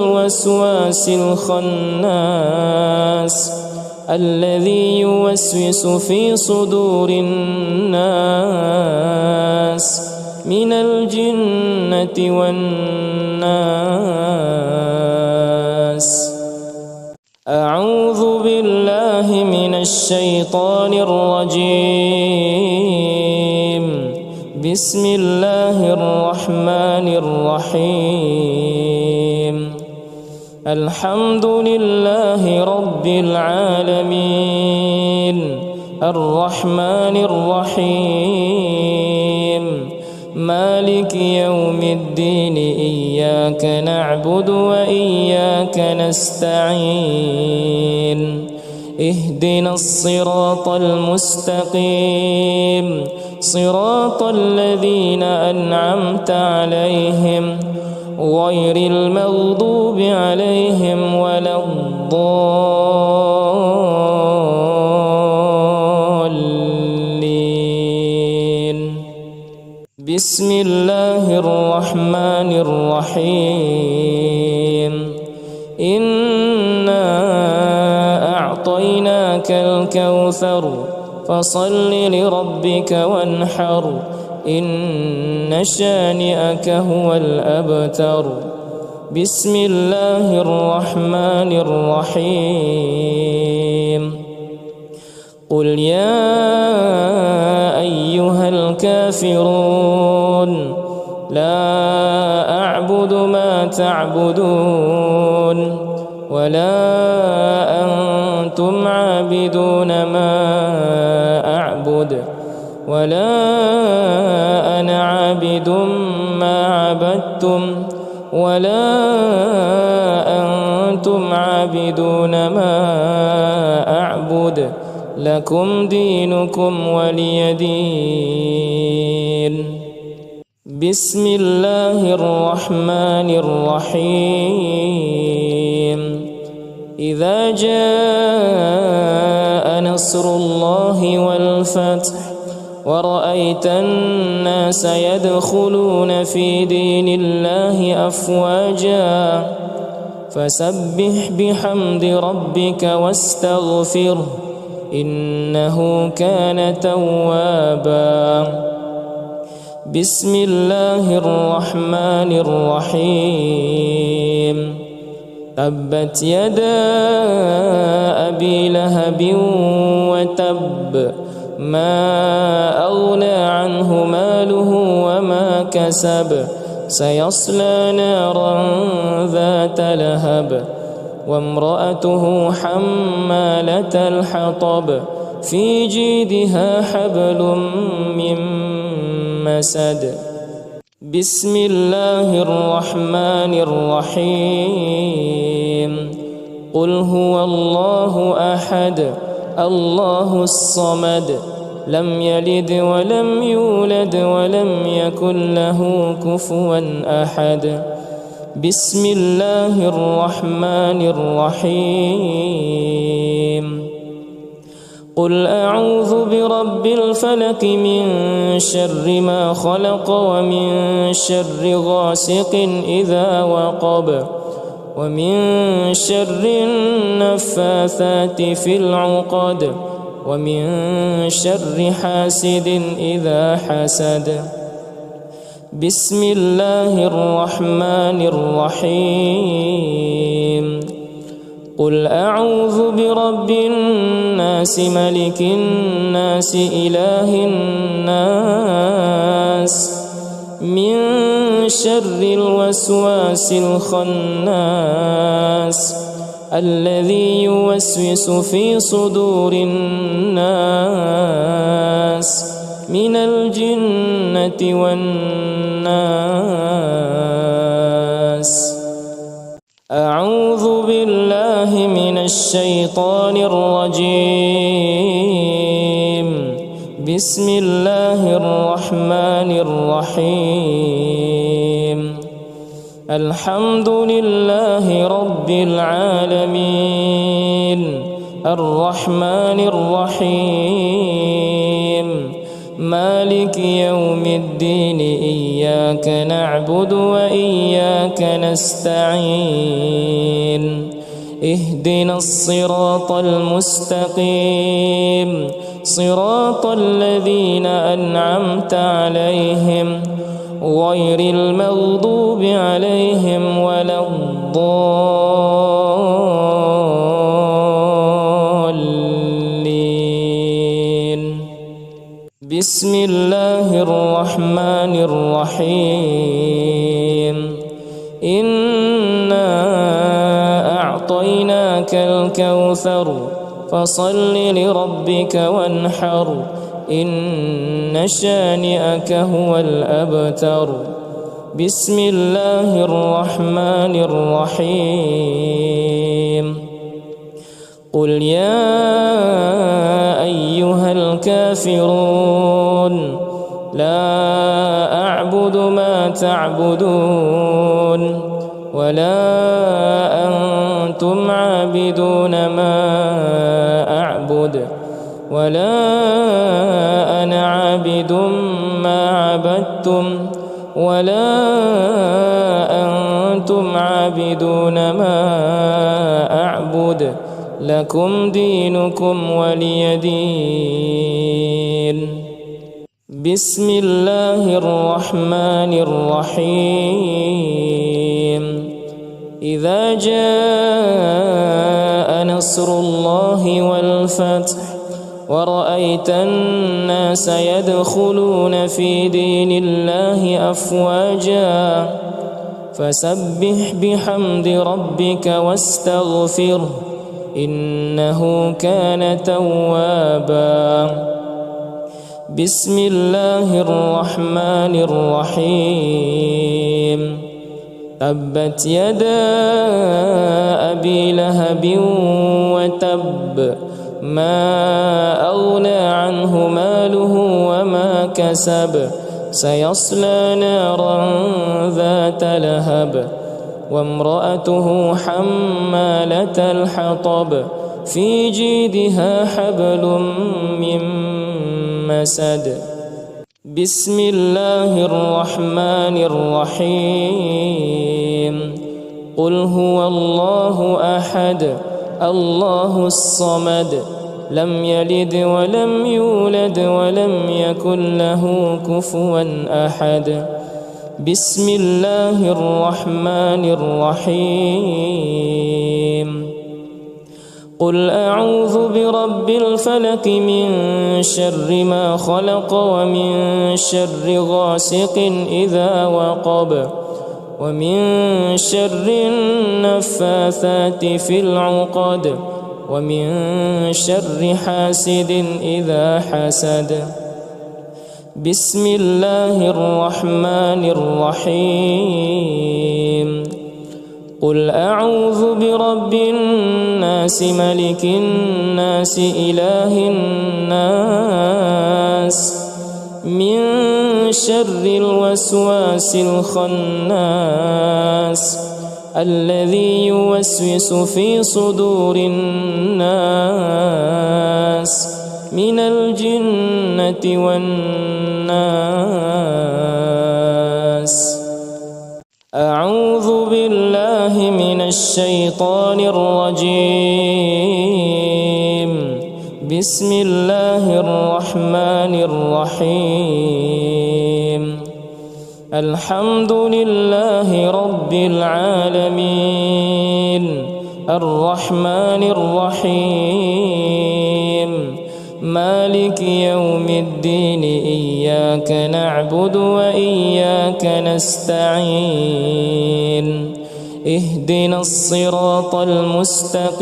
الوسواس الخناس الذي يوسوس في صدور الناس من الجنة والناس. أعوذ بالله من الشيطان الرجيم. بسم الله الرحمن الرحيم. الحمد لله رب العالمين الرحمن الرحيم مالك يوم الدين. إياك نعبد وإياك نستعين. اهدنا الصراط المستقيم صراط الذين أنعمت عليهم غير المغضوب عليهم ولا الضالين. بسم الله الرحمن الرحيم. إنا أعطيناك الكوثر فصل لربك وانحر إن شانئك هو الأبتر. بسم الله الرحمن الرحيم. قل يا أيها الكافرون لا أعبد ما تعبدون ولا أنتم عابدون ما أعبد ولا أنا عابد ما عبدتم ولا أنتم عابدون ما أعبد لكم دينكم ولي دين. بسم الله الرحمن الرحيم. إذا جاء نصر الله والفتح ورأيت الناس يدخلون في دين الله أفواجا فسبح بحمد ربك واستغفره إنه كان توابا. بسم الله الرحمن الرحيم. تبت يدا أبي لهب وتب ما أغنى عنه ماله وما كسب سيصلى نارا ذات لهب وامرأته حمالة الحطب في جيدها حبل من مسد. بسم الله الرحمن الرحيم. قل هو الله أحد الله الصمد لم يلد ولم يولد ولم يكن له كفوا أحد. بسم الله الرحمن الرحيم. قل أعوذ برب الفلق من شر ما خلق ومن شر غاسق إذا وقب ومن شر النفاثات في العقد ومن شر حاسد إذا حسد. بسم الله الرحمن الرحيم. قل أعوذ برب الناس ملك الناس إله الناس من شر الوسواس الخناس الذي يوسوس في صدور الناس من الجنة والناس. أعوذ بالله من الشيطان الرجيم. بسم الله الرحمن الرحيم. الحمد لله رب العالمين الرحمن الرحيم مالك يوم الدين إياك نعبد وإياك نستعين اهدنا الصراط المستقيم صراط الذين أنعمت عليهم غير المغضوب عليهم ولا الضالين. بسم الله الرحمن الرحيم. إنا أعطيناك الكوثر فصل لربك وانحر إن شانئك هو الأبتر. بسم الله الرحمن الرحيم. قل يا أيها الكافرون لا أعبد ما تعبدون ولا أنتم عابدون ما أعبد ولا أنا عابد ما عبدتم ولا أنتم عابدون ما أعبد لكم دينكم ولي دين. بسم الله الرحمن الرحيم. إذا جاء نصر الله والفتح ورأيت الناس يدخلون في دين الله أفواجا فسبح بحمد ربك واستغفره إنه كان توابا. بسم الله الرحمن الرحيم. تبت يدا أبي لهب وتب ما أغنى عنه ماله وما كسب سيصلى نارا ذات لهب وامرأته حمالة الحطب في جيدها حبل من مسد. بسم الله الرحمن الرحيم. قل هو الله أحد الله الصمد لم يلد ولم يولد ولم يكن له كفوا أحد. بسم الله الرحمن الرحيم. قل أعوذ برب الفلق من شر ما خلق ومن شر غاسق إذا وقب ومن شر النفاثات في العقد ومن شر حاسد إذا حسد. بسم الله الرحمن الرحيم. قل أعوذ برب الناس ملك الناس إله الناس من شر الوسواس الخناس الذي يوسوس في صدور الناس من الجنة والناس. أعوذ بالله من الشيطان الرجيم. بسم الله الرحمن الرحيم. الحمد لله رب العالمين الرحمن الرحيم مالك يوم الدين إياك نعبد وإياك نستعين اهدنا الصراط المستقيم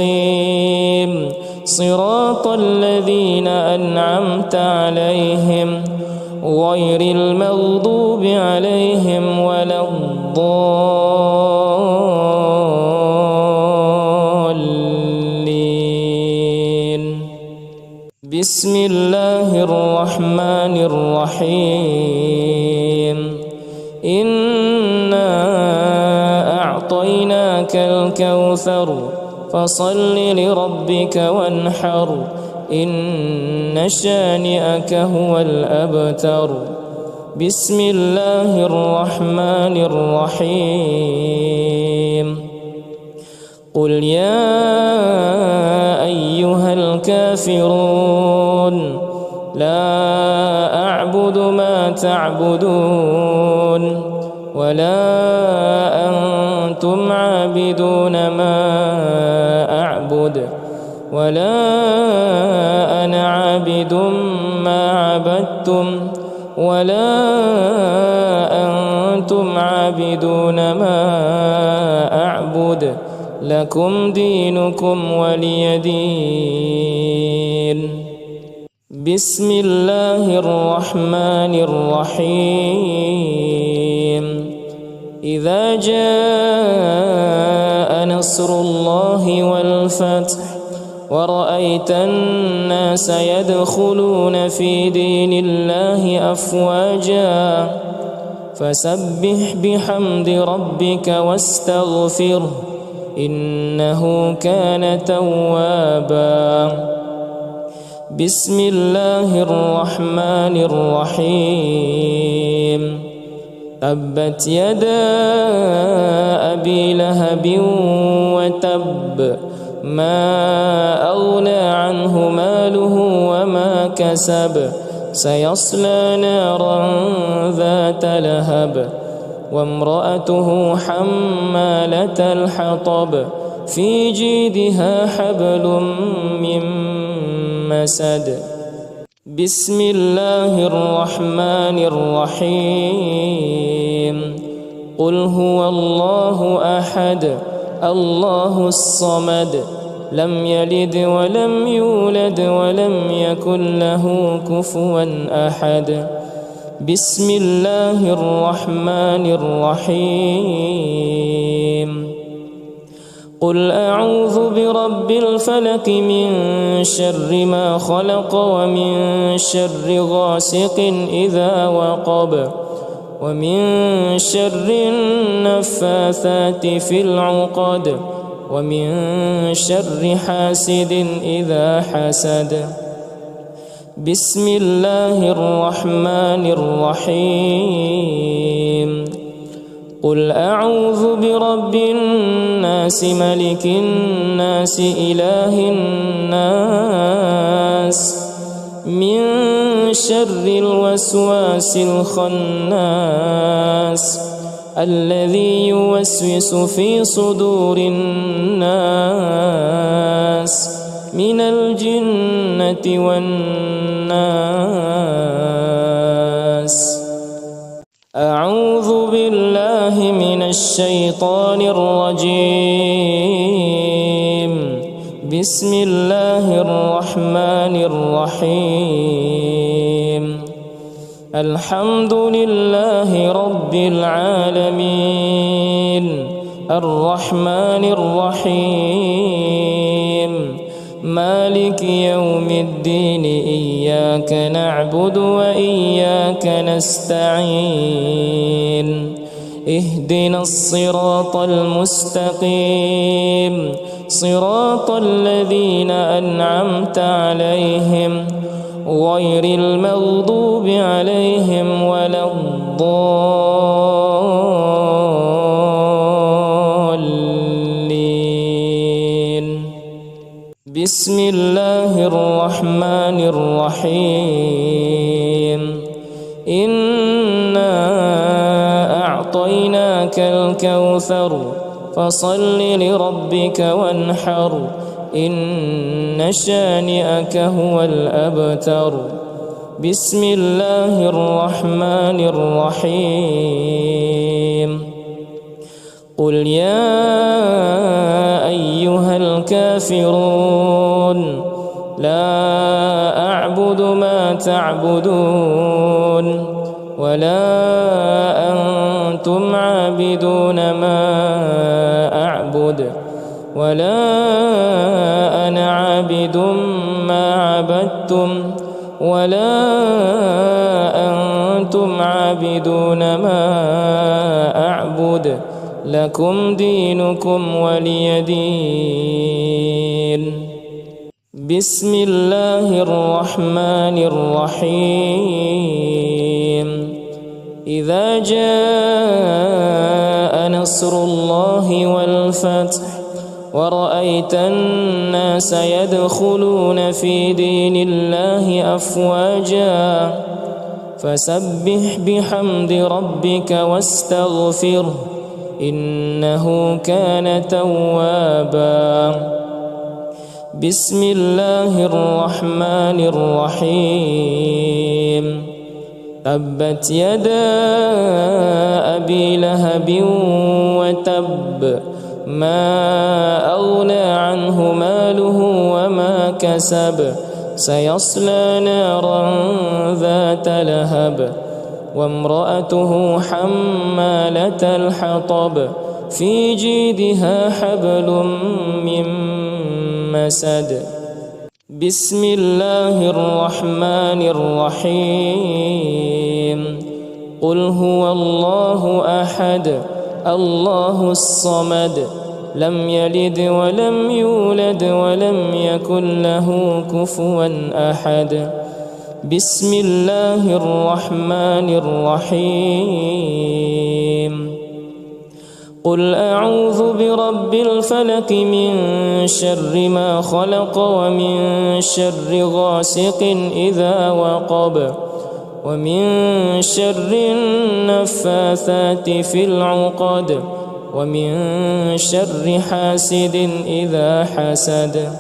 صراط الذين أنعمت عليهم غير المغضوب عليهم ولا الضالين. بسم الله الرحمن الرحيم. إنا أعطيناك الكوثر فصل لربك وانحر إن شانئك هو الأبتر. بسم الله الرحمن الرحيم. قل يا أيها الكافرون لا أعبد ما تعبدون ولا أنتم عابدون ما أعبد ولا أنا عابد ما عبدتم ولا أنتم عابدون ما أعبد لكم دينكم ولي دين. بسم الله الرحمن الرحيم. إذا جاء نصر الله والفتح ورأيت الناس يدخلون في دين الله أفواجا فسبح بحمد ربك واستغفره إنه كان توابا. بسم الله الرحمن الرحيم. تبت يدا أبي لهب وتب ما أغنى عنه ماله وما كسب سيصلى نارا ذات لهب وامرأته حمالة الحطب في جيدها حبل من مسد. بسم الله الرحمن الرحيم. قل هو الله أحد الله الصمد لم يلد ولم يولد ولم يكن له كفوا أحد. بسم الله الرحمن الرحيم. قل أعوذ برب الفلق من شر ما خلق ومن شر غاسق إذا وقب ومن شر النفاثات في العقد ومن شر حاسد إذا حسد. بسم الله الرحمن الرحيم. قل أعوذ برب الناس ملك الناس إله الناس من شر الوسواس الخناس الذي يوسوس في صدور الناس من الجنة والناس. أعوذ بالله من الشيطان الرجيم. بسم الله الرحمن الرحيم. الحمد لله رب العالمين الرحمن الرحيم مالك يوم الدين إياك نعبد وإياك نستعين اهدنا الصراط المستقيم صراط الذين أنعمت عليهم غير المغضوب عليهم ولا الضالين. بسم الله الرحمن الرحيم. إنا أعطيناك الكوثر فصل لربك وانحر إن شانئك هو الأبتر. بسم الله الرحمن الرحيم. قل يا أيها الكافرون لا أعبد ما تعبدون ولا أنتم عابدون ما أعبد ولا أنا عابد ما عبدتم ولا أنتم عابدون ما أعبد لكم دينكم ولي دين. بسم الله الرحمن الرحيم إذا جاء نصر الله والفتح ورأيت الناس يدخلون في دين الله أفواجا فسبح بحمد ربك واستغفره إنه كان توابا بسم الله الرحمن الرحيم تبت يدا أبي لهب وتب ما أغنى عنه ماله وما كسب سيصلى نارا ذات لهب وامرأته حمالة الحطب في جيدها حبل من مسد بسم الله الرحمن الرحيم قل هو الله أحد الله الصمد لم يلد ولم يولد ولم يكن له كفوا أحد بسم الله الرحمن الرحيم قل أعوذ برب الفلق من شر ما خلق ومن شر غاسق إذا وقب ومن شر النفاثات في العقد ومن شر حاسد إذا حسد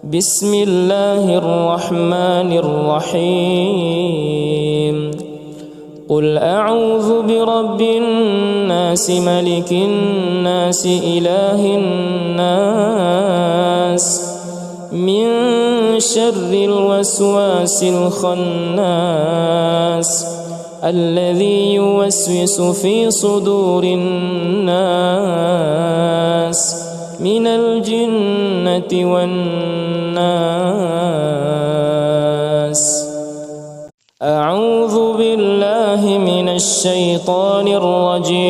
بسم الله الرحمن الرحيم قل أعوذ برب الناس ملك الناس إله الناس من شر الوسواس الخناس الذي يوسوس في صدور الناس من الجنة والناس أعوذ بالله من الشيطان الرجيم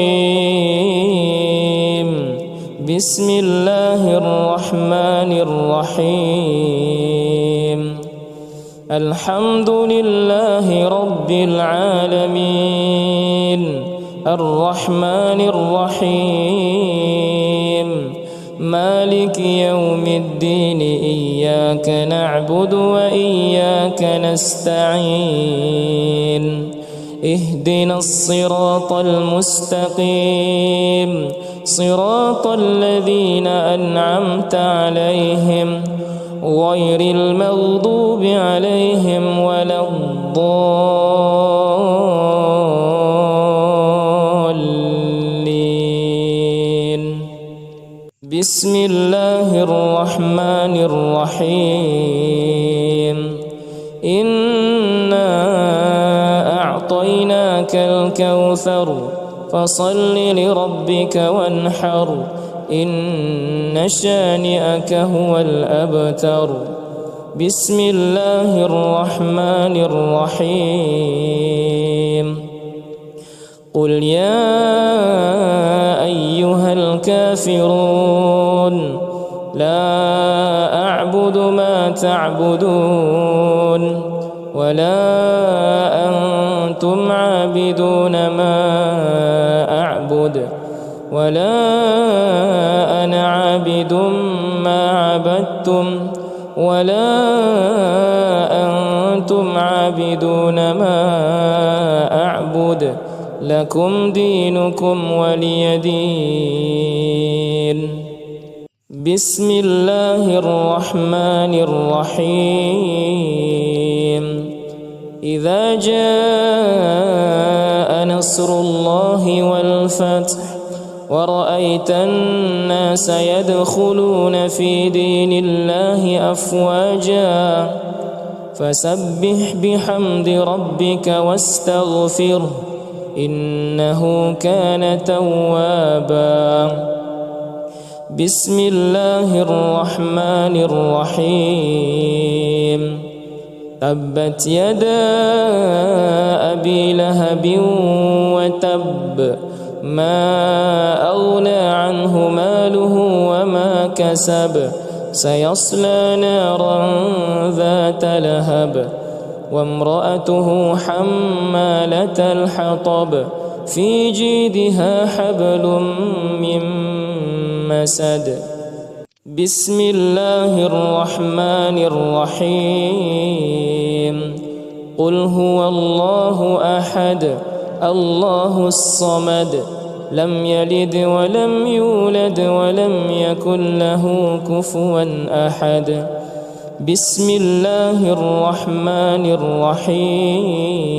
بسم الله الرحمن الرحيم الحمد لله رب العالمين الرحمن الرحيم مالك يوم الدين إياك نعبد وإياك نستعين اهدنا الصراط المستقيم صراط الذين أنعمت عليهم غير المغضوب عليهم ولا الضالين بسم الله الرحمن الرحيم إنا أعطيناك الكوثر فصل لربك وانحر إن شانئك هو الأبتر بسم الله الرحمن الرحيم قل يا أيها الكافرون لا أعبد ما تعبدون ولا أنتم عابدون ما أعبد ولا أنا عابد ما عبدتم ولا أنتم عابدون ما أعبد لكم دينكم ولي دين بسم الله الرحمن الرحيم إذا جاء نصر الله والفتح ورأيت الناس يدخلون في دين الله أفواجا فسبح بحمد ربك واستغفره إنه كان توابا بسم الله الرحمن الرحيم تبت يدا أبي لهب وتب ما أغنى عنه ماله وما كسب سيصلى نارا ذات لهب وامرأته حمالة الحطب في جيدها حبل من مسد. بسم الله الرحمن الرحيم. قل هو الله أحد الله الصمد لم يلد ولم يولد ولم يكن له كفوا أحد. بسم الله الرحمن الرحيم.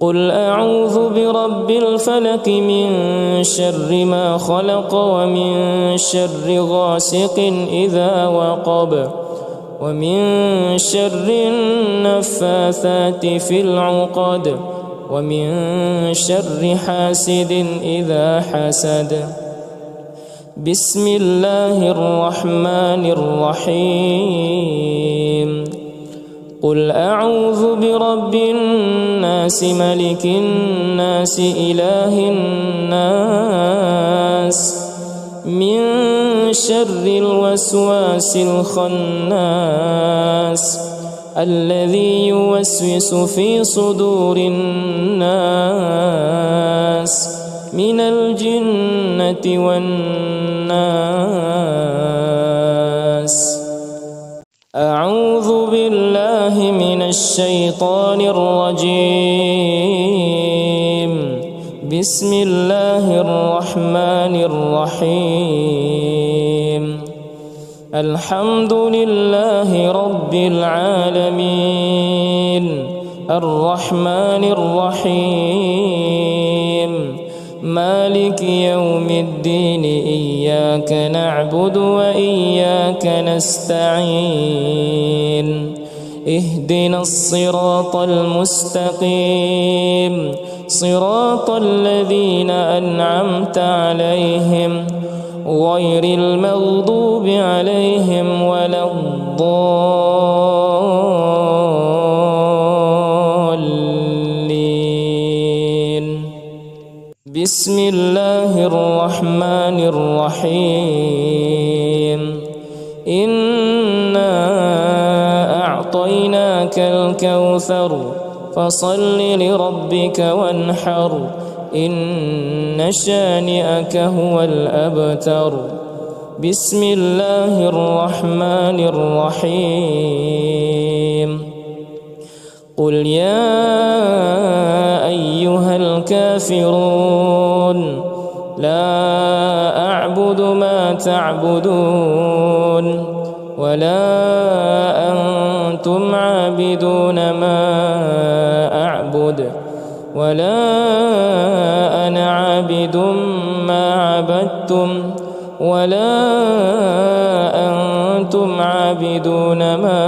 قل أعوذ برب الفلق من شر ما خلق ومن شر غاسق إذا وقب ومن شر النفاثات في العقد ومن شر حاسد إذا حسد. بسم الله الرحمن الرحيم. قل أعوذ برب الناس ملك الناس إله الناس من شر الوسواس الخناس الذي يوسوس في صدور الناس من الجنة والناس. أعوذ بالله من الشيطان الرجيم. بسم الله الرحمن الرحيم. الحمد لله رب العالمين الرحمن الرحيم مالك يوم الدين إياك نعبد وإياك نستعين اهدنا الصراط المستقيم صراط الذين أنعمت عليهم غير المغضوب عليهم ولا الضالين. بسم الله الرحمن الرحيم. إنا أعطيناك الكوثر فصل لربك وانحر إن شانئك هو الأبتر. بسم الله الرحمن الرحيم. قل يا أيها الكافرون لا أعبد ما تعبدون ولا أنتم عابدون ما أعبد ولا أنا عابد ما عبدتم ولا أنتم عابدون ما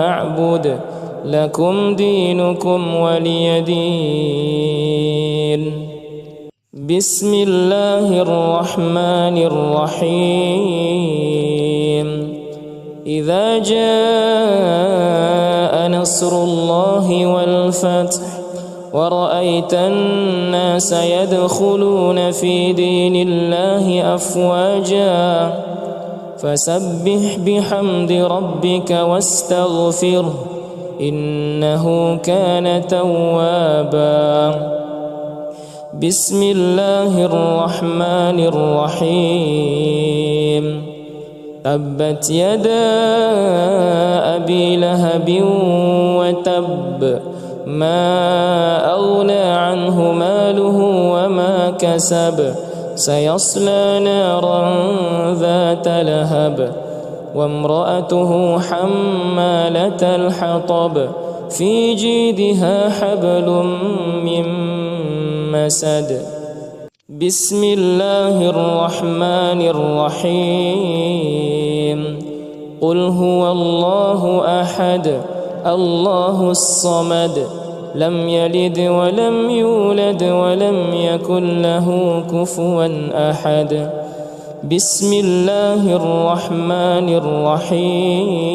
أعبد لكم دينكم ولي دين. بسم الله الرحمن الرحيم. إذا جاء نصر الله والفتح ورأيت الناس يدخلون في دين الله أفواجا فسبح بحمد ربك واستغفره إنه كان توابا. بسم الله الرحمن الرحيم. تبت يدا أبي لهب وتب ما أغنى عنه ماله وما كسب سيصلى نارا ذات لهب وامرأته حمالة الحطب في جيدها حبل من مسد. بسم الله الرحمن الرحيم. قل هو الله أحد الله الصمد لم يلد ولم يولد ولم يكن له كفوا أحد. بسم الله الرحمن الرحيم.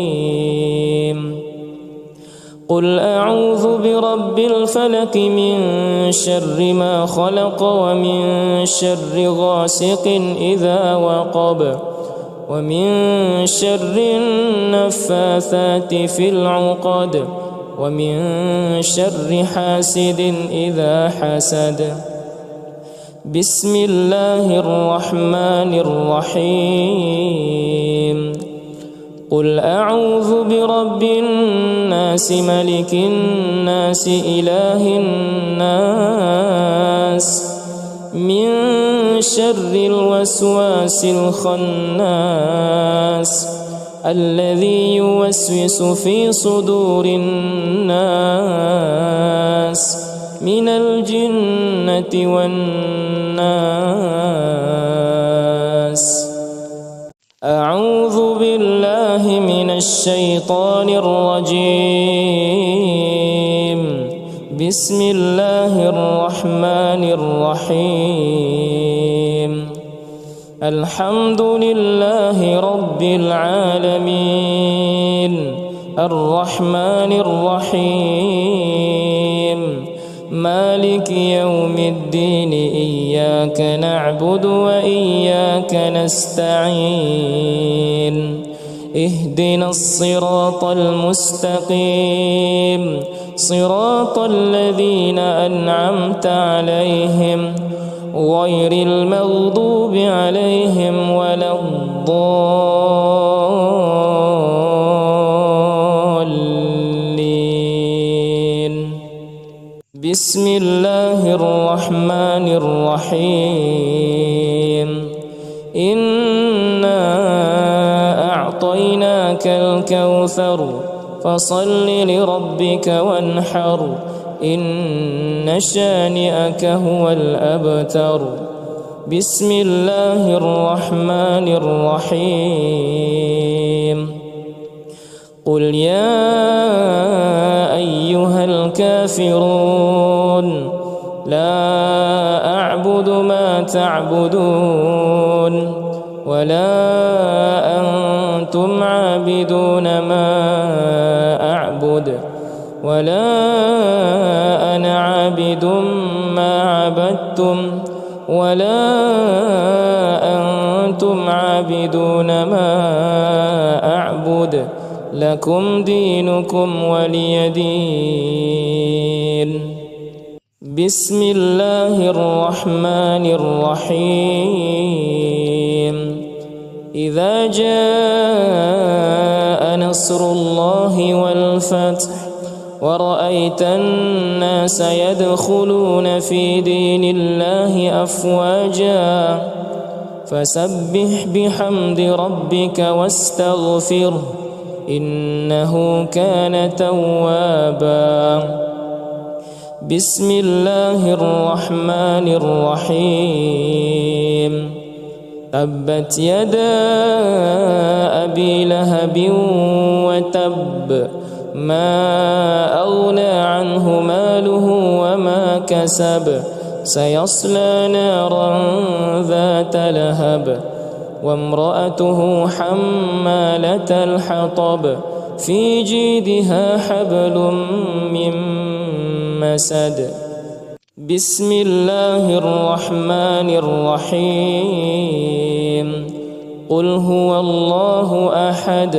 قل أعوذ برب الفلق من شر ما خلق ومن شر غاسق إذا وقب ومن شر النفاثات في العقد ومن شر حاسد إذا حسد. بسم الله الرحمن الرحيم. قل أعوذ برب الناس ملك الناس إله الناس من شر الوسواس الخناس الذي يوسوس في صدور الناس من الجنة والناس. أعوذ بالله من الشيطان الرجيم. بسم الله الرحمن الرحيم. الحمد لله رب العالمين الرحمن الرحيم مالك يوم الدين إياك نعبد وإياك نستعين اهدنا الصراط المستقيم صراط الذين أنعمت عليهم غير المغضوب عليهم ولا الضالين. بسم الله الرحمن الرحيم. إنا أعطيناك الكوثر فصل لربك وانحر إن شانئك هو الأبتر. بسم الله الرحمن الرحيم. قل يا أيها الكافرون لا أعبد ما تعبدون ولا أنتم عابدون ما أعبد ولا أنا عابد ما عبدتم ولا أنتم عابدون ما أعبد لكم دينكم ولي دين. بسم الله الرحمن الرحيم. إذا جاء نصر الله والفتح ورأيت الناس يدخلون في دين الله أفواجا فسبح بحمد ربك واستغفره إنه كان توابا. بسم الله الرحمن الرحيم. تبت يدا أبي لهب وتب ما أغنى عنه ماله وما كسب سيصلى نارا ذات لهب وامرأته حمالة الحطب في جيدها حبل من مسد. بسم الله الرحمن الرحيم. قل هو الله أحد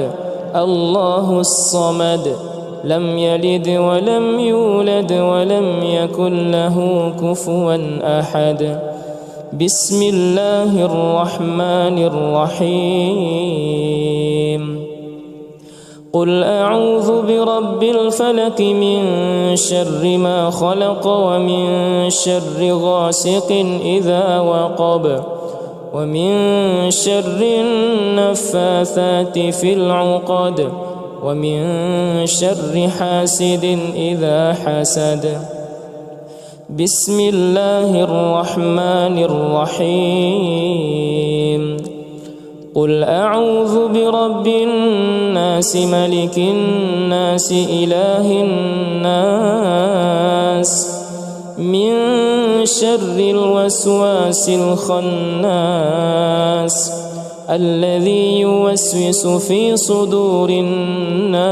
الله الصمد لم يلد ولم يولد ولم يكن له كفوا أحد. بسم الله الرحمن الرحيم. قل أعوذ برب الفلق من شر ما خلق ومن شر غاسق إذا وقب ومن شر النفاثات في العقد ومن شر حاسد إذا حسد. بسم الله الرحمن الرحيم. قل أعوذ برب الناس ملك الناس إله الناس من شر الوسواس الخناس الذي يوسوس في صدور الناس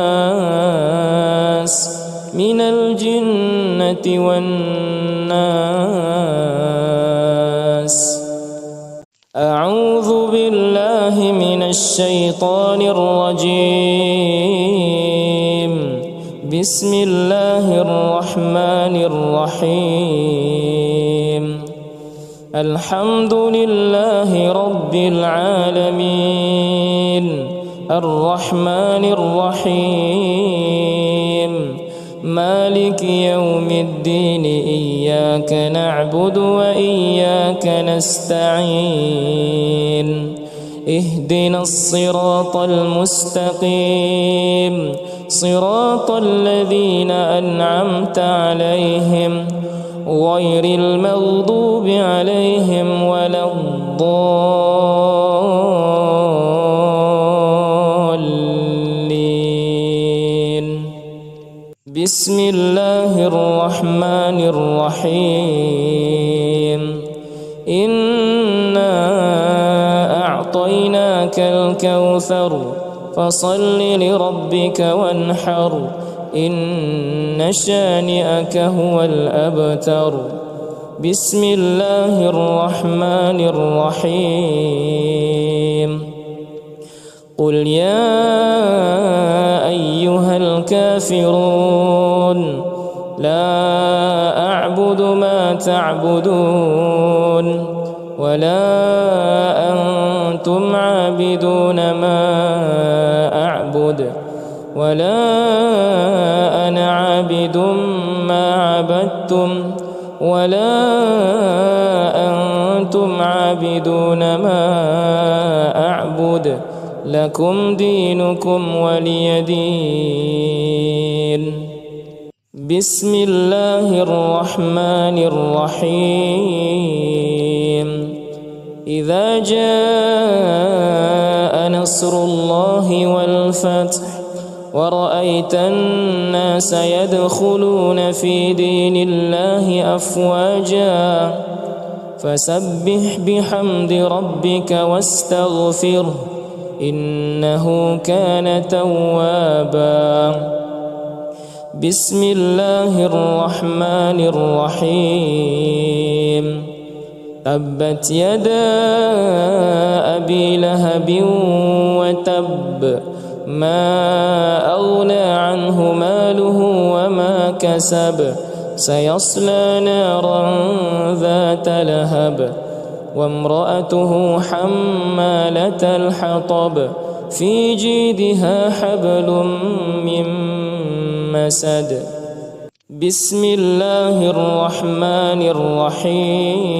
من الجنة والناس. أعوذ بالله من الشيطان الرجيم. بسم الله الرحمن الرحيم. الحمد لله رب العالمين الرحمن الرحيم مالك يوم الدين إياك نعبد وإياك نستعين اهدنا الصراط المستقيم صراط الذين أنعمت عليهم غير المغضوب عليهم ولا الضالين. بسم الله الرحمن الرحيم. إنا أعطيناك الكوثر فصل لربك وانحر إن شانئك هو الأبتر. بسم الله الرحمن الرحيم. قل يا أيها الكافرون لا أعبد ما تعبدون ولا أنتم عابدون ما أعبد ولا أنا عابد ما عبدتم ولا أنتم عابدون ما أعبد لكم دينكم ولي دين. بسم الله الرحمن الرحيم. إذا جاء نصر الله والفتح ورأيت الناس يدخلون في دين الله أفواجا فسبح بحمد ربك واستغفره إنه كان توابا. بسم الله الرحمن الرحيم. تبت يدا أبي لهب وتب ما أغنى عنه ماله وما كسب سيصلى نارا ذات لهب وامرأته حمالة الحطب في جيدها حبل من مسد. بسم الله الرحمن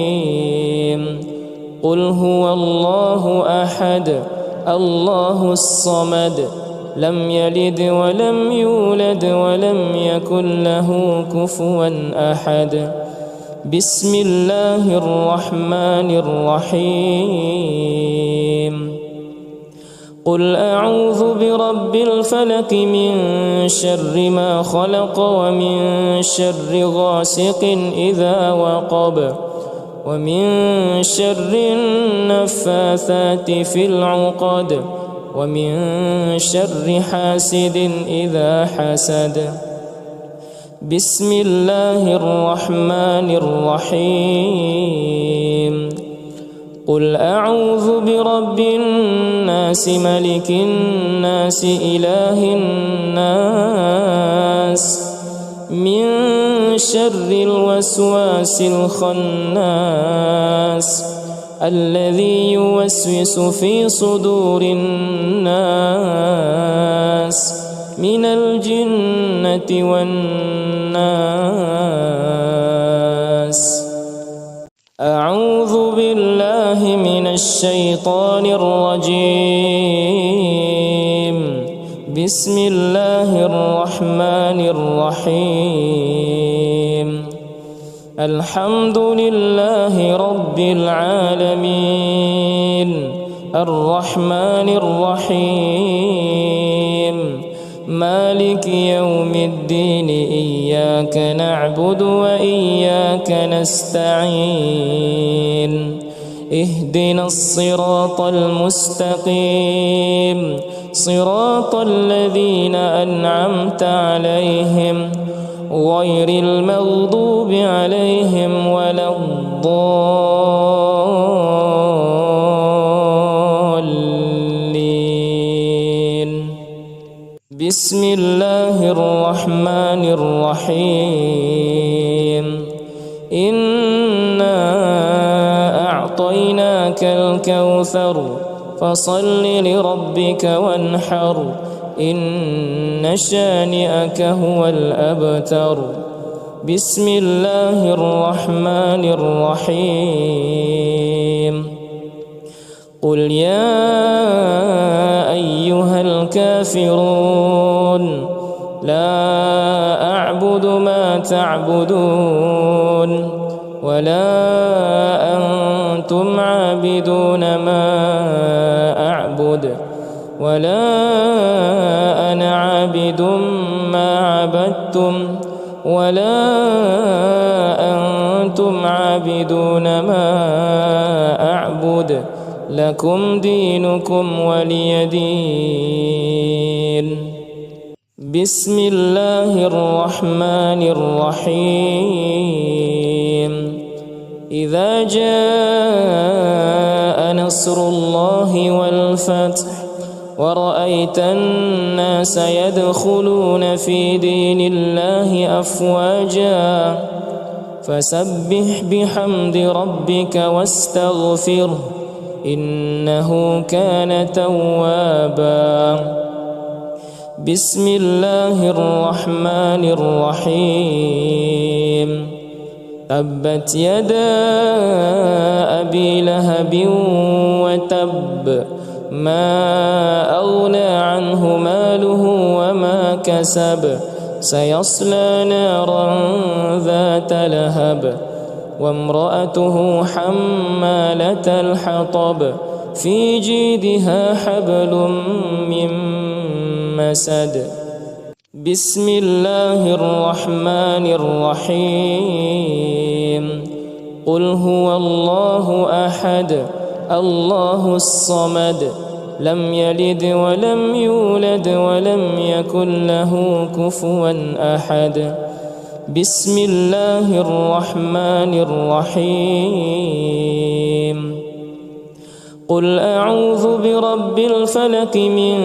الرحيم. قل هو الله أحد الله الصمد لم يلد ولم يولد ولم يكن له كفوا أحد. بسم الله الرحمن الرحيم. قل أعوذ برب الفلق من شر ما خلق ومن شر غاسق إذا وقب ومن شر النفاثات في العقد ومن شر حاسد إذا حسد. بسم الله الرحمن الرحيم. قل أعوذ برب الناس ملك الناس إله الناس من شر الوسواس الخناس الذي يوسوس في صدور الناس من الجنة والناس. أعوذ بالله من الشيطان الرجيم. بسم الله الرحمن الرحيم. الحمد لله رب العالمين الرحمن الرحيم مالك يوم الدين إياك نعبد وإياك نستعين اهدنا الصراط المستقيم صراط الذين أنعمت عليهم غير المغضوب عليهم ولا الضالين. بسم الله الرحمن الرحيم. إنا أعطيناك الكوثر فصل لربك وانحر إن شانئك هو الأبتر. بسم الله الرحمن الرحيم. قل يا أيها الكافرون لا أعبد ما تعبدون ولا أنتم عابدون ما أعبد ولا أنا عابد ما عبدتم ولا أنتم عابدون ما أعبد لكم دينكم ولي دين. بسم الله الرحمن الرحيم. إذا جاء نصر الله والفتح ورأيت الناس يدخلون في دين الله أفواجا فسبح بحمد ربك واستغفره إنه كان توابا. بسم الله الرحمن الرحيم. تبت يدا أبي لهب وتب ما أغنى عنه ماله وما كسب سيصلى نارا ذات لهب وامرأته حمالة الحطب في جيدها حبل من مسد. بسم الله الرحمن الرحيم. قل هو الله أحد الله الصمد لم يلد ولم يولد ولم يكن له كفوا أحد. بسم الله الرحمن الرحيم. قل أعوذ برب الفلق من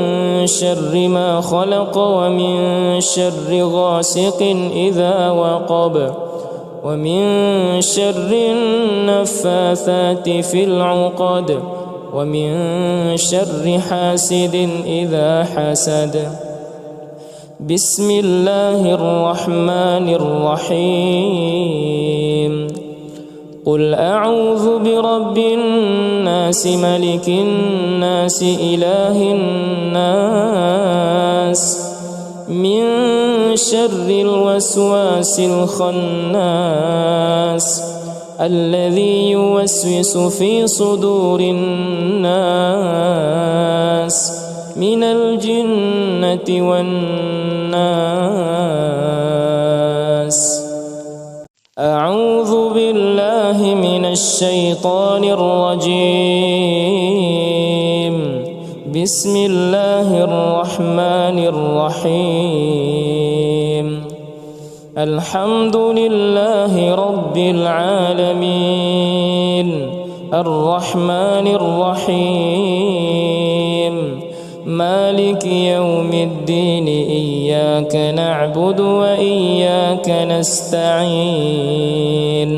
شر ما خلق ومن شر غاسق إذا وقب ومن شر النفاثات في العقد ومن شر حاسد إذا حسد. بسم الله الرحمن الرحيم. قل أعوذ برب الناس ملك الناس إله الناس من شر الوسواس الخناس الذي يوسوس في صدور الناس من الجنة والناس. أعوذ بالله من الشيطان الرجيم. بسم الله الرحمن الرحيم. الحمد لله رب العالمين الرحمن الرحيم مالك يوم الدين إياك نعبد وإياك نستعين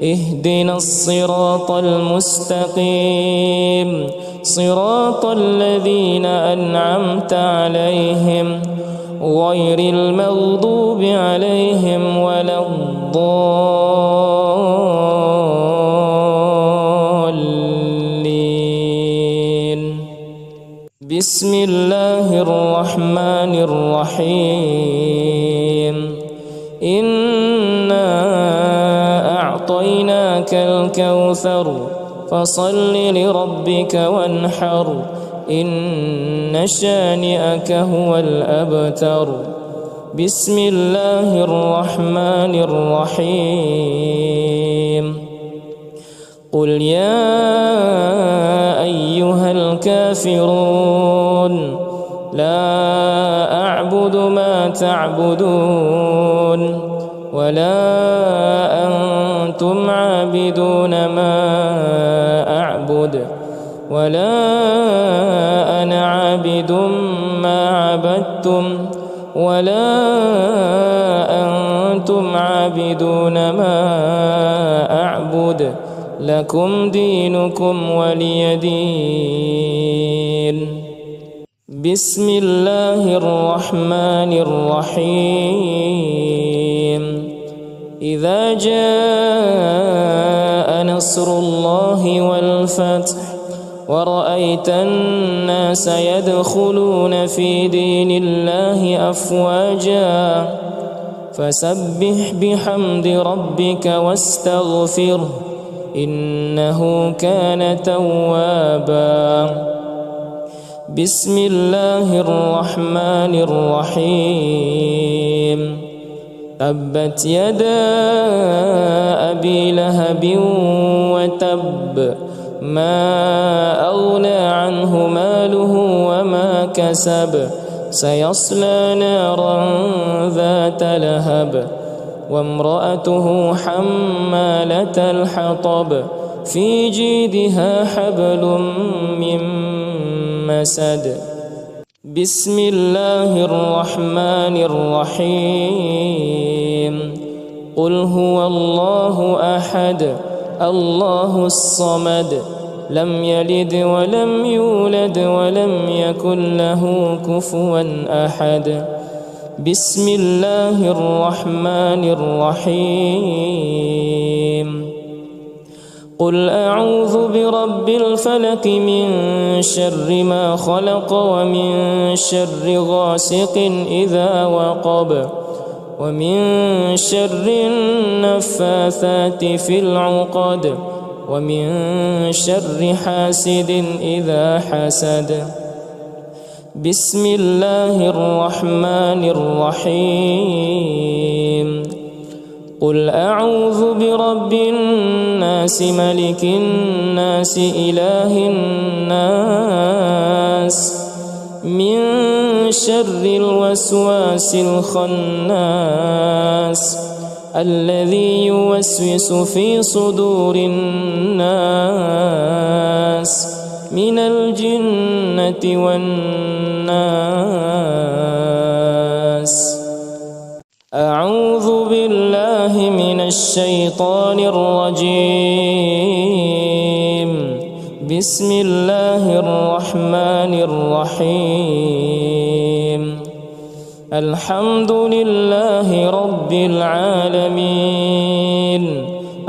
اهدنا الصراط المستقيم صراط الذين أنعمت عليهم غير المغضوب عليهم ولا الضالين. بسم الله الرحمن الرحيم. إنا أعطيناك الكوثر فصل لربك وانحر إن شانئك هو الأبتر. بسم الله الرحمن الرحيم. قل يا أيها الكافرون لا أعبد أعبد ما تعبدون ولا أنتم عابدون ما أعبد ولا أنا عابد ما عبدتم ولا أنتم عابدون ما أعبد لكم دينكم ولي دين. بسم الله الرحمن الرحيم. إذا جاء نصر الله والفتح ورأيت الناس يدخلون في دين الله أفواجا فسبح بحمد ربك واستغفره إنه كان توابا. بسم الله الرحمن الرحيم. تبت يدا أبي لهب وتب ما أغنى عنه ماله وما كسب سيصلى نارا ذات لهب وامرأته حمالة الحطب في جيدها حبل من مسد. بسم الله الرحمن الرحيم. قل هو الله أحد الله الصمد لم يلد ولم يولد ولم يكن له كفوا أحد. بسم الله الرحمن الرحيم. قل أعوذ برب الفلق من شر ما خلق ومن شر غاسق إذا وقب ومن شر النفاثات في العقد ومن شر حاسد إذا حسد. بسم الله الرحمن الرحيم. قل أعوذ برب الناس ملك الناس إله الناس من شر الوسواس الخناس الذي يوسوس في صدور الناس من الجنة والناس. أعوذ بالله من الشيطان الرجيم. بسم الله الرحمن الرحيم. الحمد لله رب العالمين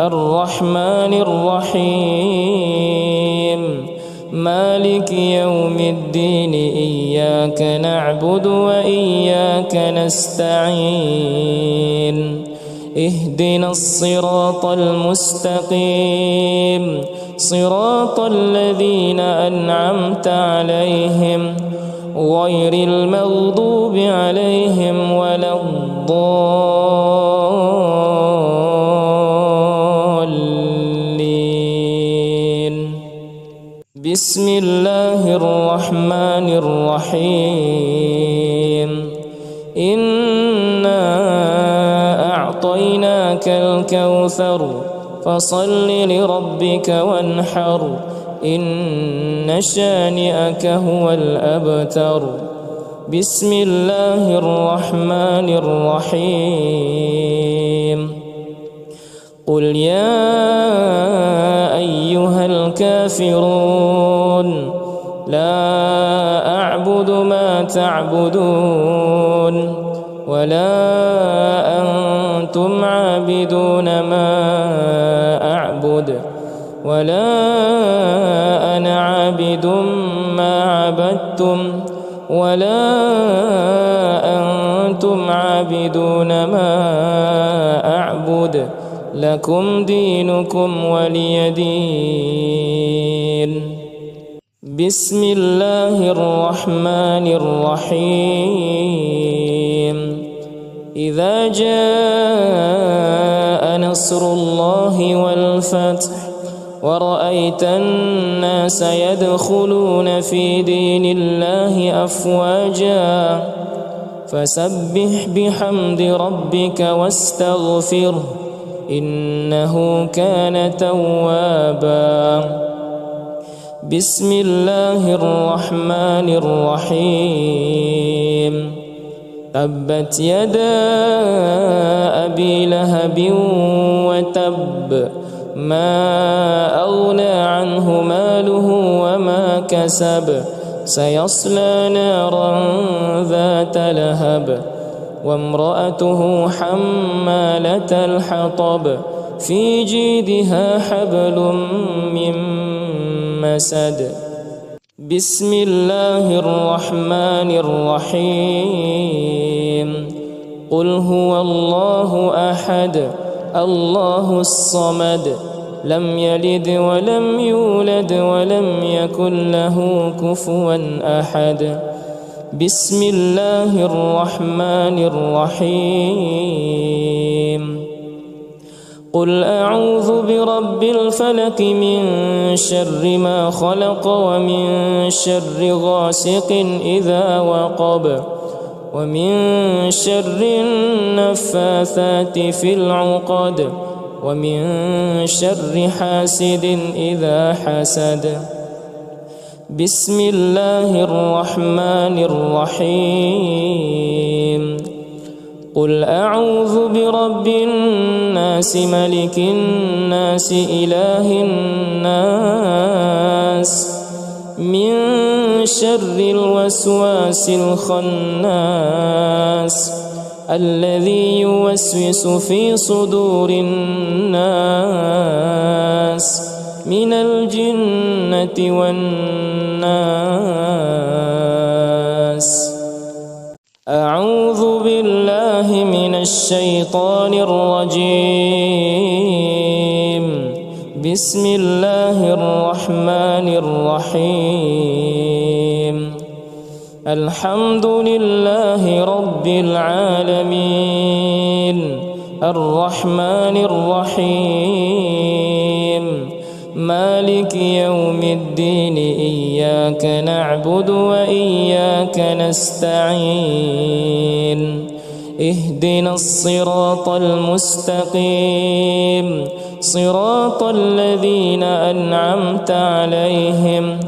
الرحمن الرحيم مالك يوم الدين إياك نعبد وإياك نستعين اهدنا الصراط المستقيم صراط الذين أنعمت عليهم غير المغضوب عليهم ولا الضالين. بسم الله الرحمن الرحيم. إنا أعطيناك الكوثر فصل لربك وانحر إن شانئك هو الأبتر. بسم الله الرحمن الرحيم. قل يا أيها الكافرون لا أعبد ما تعبدون ولا أنتم عابدون ما أعبد ولا أنا عابد ما عبدتم ولا أنتم عابدون ما أعبد لكم دينكم ولي دين. بسم الله الرحمن الرحيم. إذا جاء نصر الله والفتح ورأيت الناس يدخلون في دين الله أفواجا فسبح بحمد ربك واستغفره إنه كان توابا. بسم الله الرحمن الرحيم. تبت يدا أبي لهب وتب ما أغنى عنه ماله وما كسب سيصلى نارا ذات لهب وامرأته حمالة الحطب في جيدها حبل من مسد. بسم الله الرحمن الرحيم. قل هو الله أحد الله الصمد لم يلد ولم يولد ولم يكن له كفوا أحد. بسم الله الرحمن الرحيم. قل أعوذ برب الفلق من شر ما خلق ومن شر غاسق إذا وقب ومن شر النفاثات في العقد ومن شر حاسد إذا حسد. بسم الله الرحمن الرحيم. قل أعوذ برب الناس ملك الناس إله الناس من شر الوسواس الخناس الذي يوسوس في صدور الناس من الجنة والناس. أعوذ بالله من الشيطان الرجيم. بسم الله الرحمن الرحيم. الحمد لله رب العالمين الرحمن الرحيم مالك يوم الدين إياك نعبد وإياك نستعين اهدنا الصراط المستقيم صراط الذين أنعمت عليهم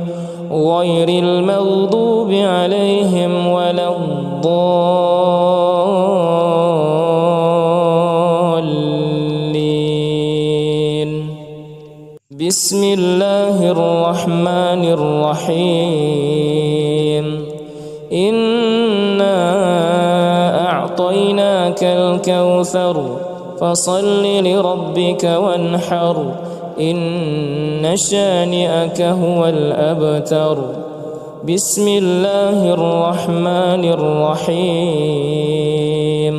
غير المغضوب عليهم ولا الضالين. بسم الله الرحمن الرحيم. إنا أعطيناك الكوثر فصل لربك وانحر إن شانئك هو الأبتر. بسم الله الرحمن الرحيم.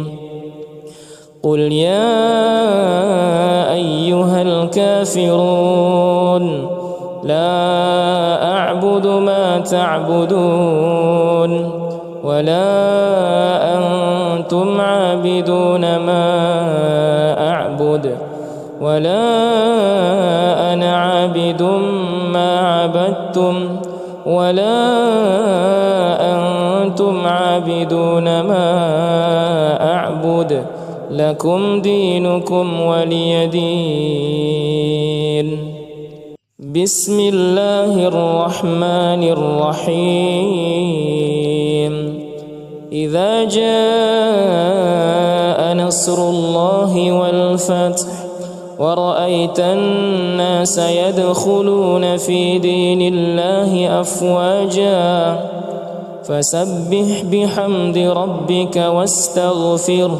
قل يا أيها الكافرون لا أعبد ما تعبدون ولا أنتم عابدون ما أعبد ولا أنا عابد ما عبدتم ولا أنتم عابدون ما أعبد لكم دينكم ولي دين. بسم الله الرحمن الرحيم. إذا جاء نصر الله والفتح ورأيت الناس يدخلون في دين الله أفواجا فسبح بحمد ربك واستغفره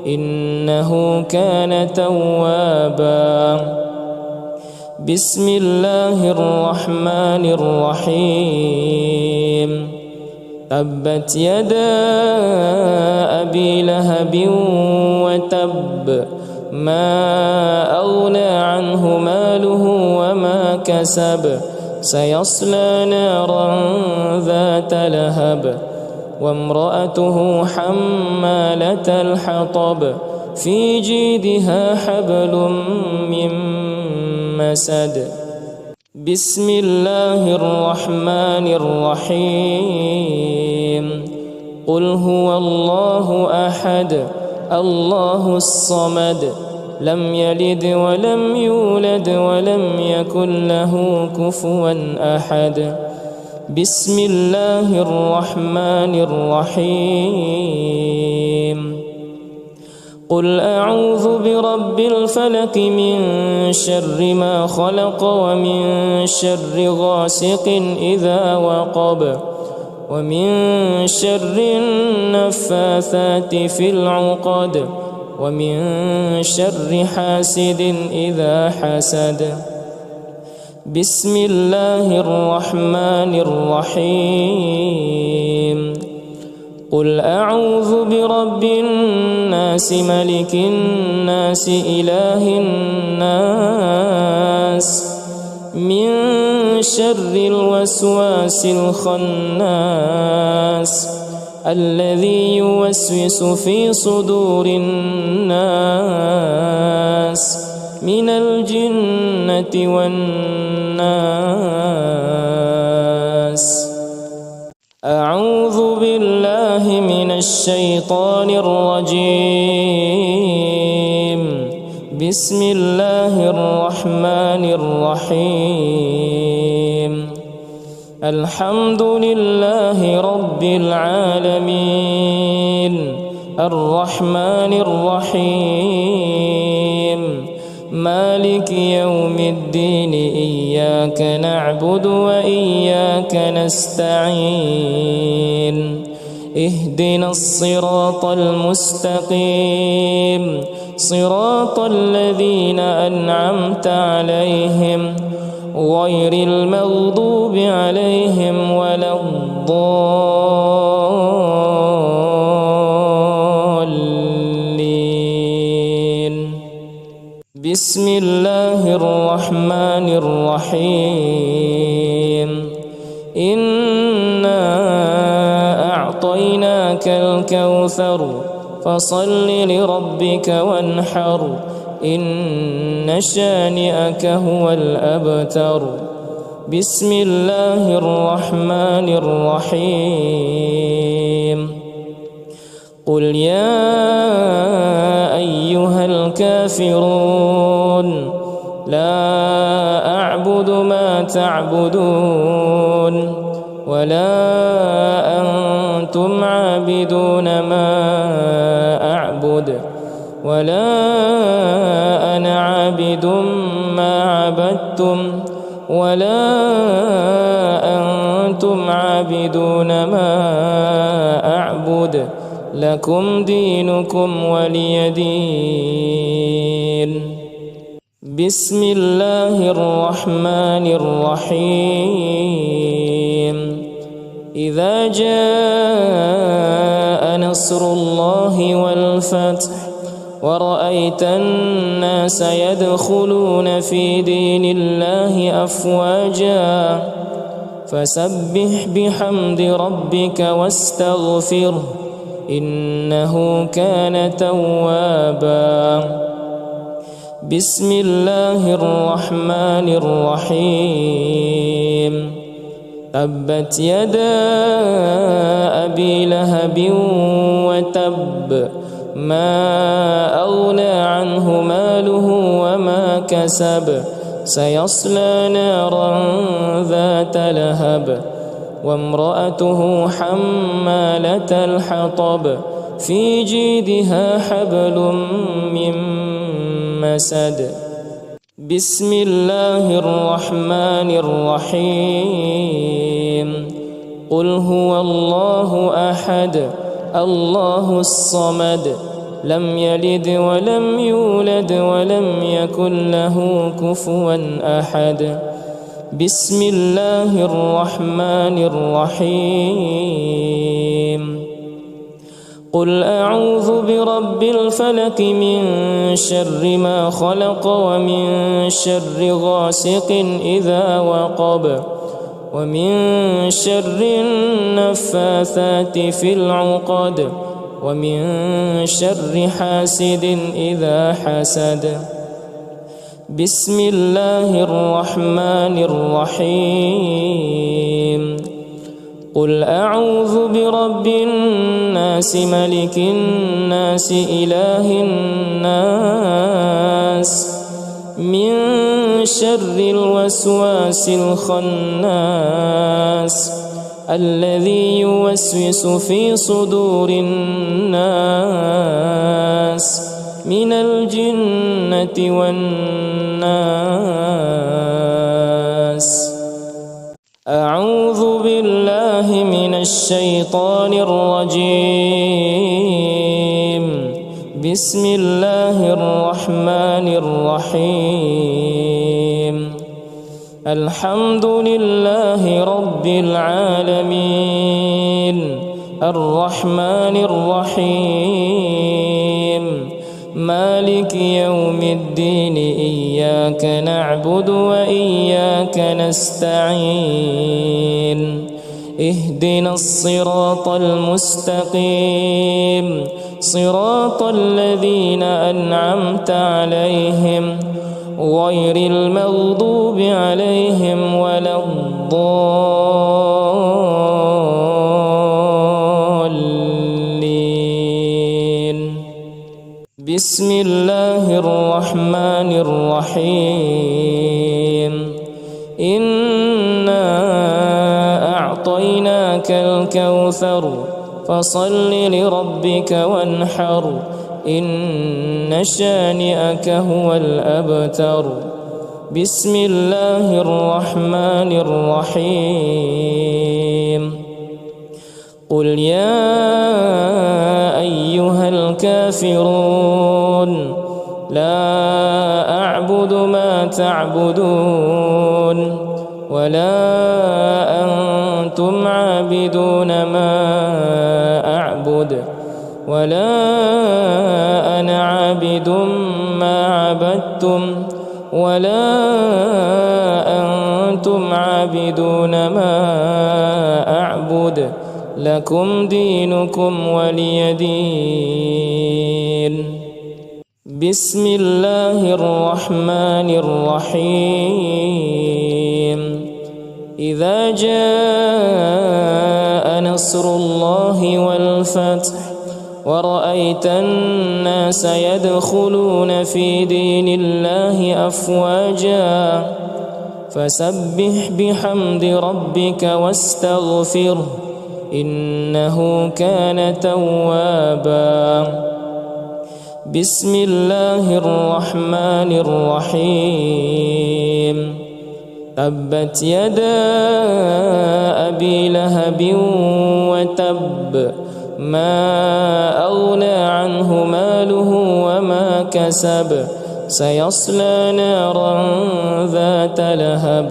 إنه كان توابا. بسم الله الرحمن الرحيم. تبت يدا أبي لهب وتب ما أغنى عنه ماله وما كسب سيصلى نارا ذات لهب وامرأته حمالة الحطب في جيدها حبل من مسد. بسم الله الرحمن الرحيم. قل هو الله أحد الله الصمد لم يلد ولم يولد ولم يكن له كفوا أحد بسم الله الرحمن الرحيم قل أعوذ برب الفلق من شر ما خلق ومن شر غاسق إذا وقب ومن شر النفاثات في العقد ومن شر حاسد إذا حسد بسم الله الرحمن الرحيم قل أعوذ برب الناس ملك الناس إله الناس من شر الوسواس الخناس الذي يوسوس في صدور الناس من الجنة والناس أعوذ بالله من الشيطان الرجيم بسم الله الرحمن الرحيم الحمد لله رب العالمين الرحمن الرحيم مالك يوم الدين إياك نعبد وإياك نستعين اهدنا الصراط المستقيم صراط الذين أنعمت عليهم غير المغضوب عليهم ولا الضالين بسم الله الرحمن الرحيم إنا أعطيناك الكوثر فصل لربك وانحر إن شانئك هو الأبتر بسم الله الرحمن الرحيم قل يا أيها الكافرون لا أعبد ما تعبدون ولا أنتم عابدون ما أعبد ولا أنا عابد ما عبدتم ولا أنتم عابدون ما أعبد لكم دينكم ولي دين بسم الله الرحمن الرحيم إذا جاء نصر الله والفتح ورأيت الناس يدخلون في دين الله أفواجا فسبح بحمد ربك واستغفره إنه كان توابا بسم الله الرحمن الرحيم تبت يدا أبي لهب وتب ما أغنى عنه ماله وما كسب سيصلى نارا ذات لهب وامرأته حمالة الحطب في جيدها حبل من مسد بسم الله الرحمن الرحيم قل هو الله أحد الله الصمد لم يلد ولم يولد ولم يكن له كفوا أحد بسم الله الرحمن الرحيم قل أعوذ برب الفلق من شر ما خلق ومن شر غاسق إذا وقب ومن شر النفاثات في العقد ومن شر حاسد إذا حسد بسم الله الرحمن الرحيم قل أعوذ برب الناس ملك الناس إله الناس من شر الوسواس الخناس الذي يوسوس في صدور الناس من الجنة والناس. أعوذ بالله من الشيطان الرجيم. بسم الله الرحمن الرحيم. الحمد لله رب العالمين الرحمن الرحيم مالك يوم الدين إياك نعبد وإياك نستعين اهدنا الصراط المستقيم صراط الذين أنعمت عليهم غير المغضوب عليهم ولا الضالين. بسم الله الرحمن الرحيم. إنا أعطيناك الكوثر فصل لربك وانحر إن شانئك هو الأبتر. بسم الله الرحمن الرحيم. قل يا أيها الكافرون لا أعبد ما تعبدون ولا أنتم عابدون ما أعبد ولا أنا عابد ما عبدتم ولا أنتم عابدون ما أعبد لكم دينكم ولي دين. بسم الله الرحمن الرحيم. إذا جاء نصر الله والفتح ورأيت الناس يدخلون في دين الله أفواجا فسبح بحمد ربك واستغفره إنه كان توابا. بسم الله الرحمن الرحيم. تبت يدا أبي لهب وتب ما أغنى عنه ماله وما كسب سيصلى نارا ذات لهب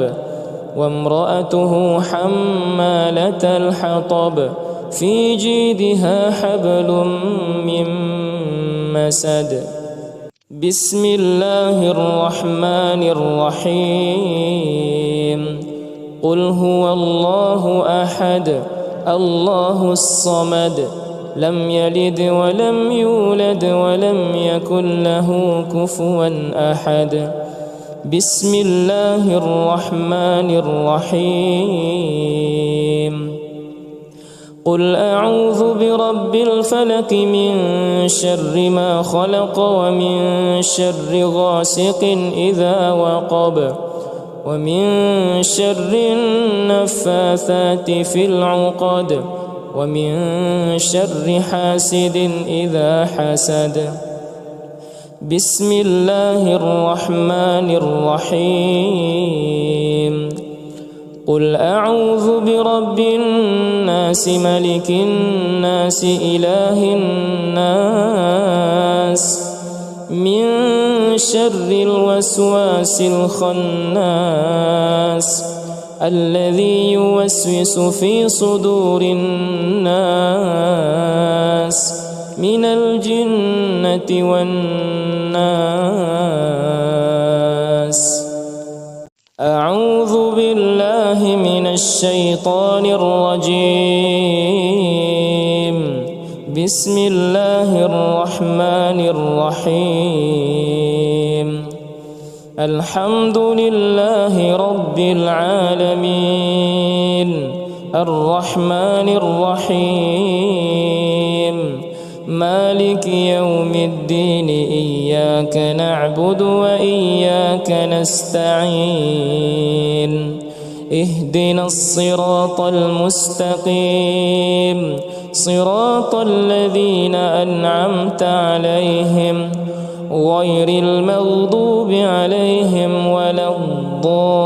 وامرأته حمالة الحطب في جيدها حبل من مسد. بسم الله الرحمن الرحيم. قل هو الله أحد الله الصمد لم يلد ولم يولد ولم يكن له كفوا أحد. بسم الله الرحمن الرحيم. قل أعوذ برب الفلق من شر ما خلق ومن شر غاسق إذا وقب ومن شر النفاثات في العقد ومن شر حاسد إذا حسد. بسم الله الرحمن الرحيم. قل أعوذ برب الناس ملك الناس إله الناس من شر الوسواس الخناس الذي يوسوس في صدور الناس من الجنة والناس. أعوذ بالله من الشيطان الرجيم. بسم الله الرحمن الرحيم. الحمد لله رب العالمين الرحمن الرحيم مالك يوم الدين إياك نعبد وإياك نستعين اهدنا الصراط المستقيم صراط الذين أنعمت عليهم غير المغضوب عليهم ولا الضالين.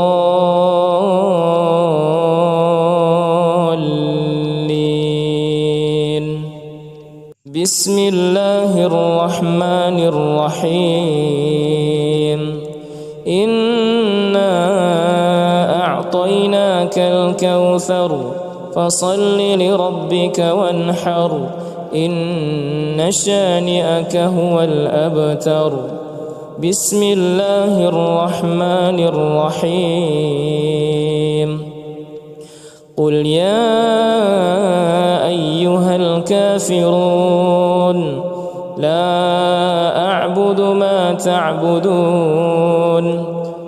بسم الله الرحمن الرحيم إنا أعطيناك الكوثر فصل لربك وانحر إن شانئك هو الأبتر. بسم الله الرحمن الرحيم قل يا أيها الكافرون لا أعبد ما تعبدون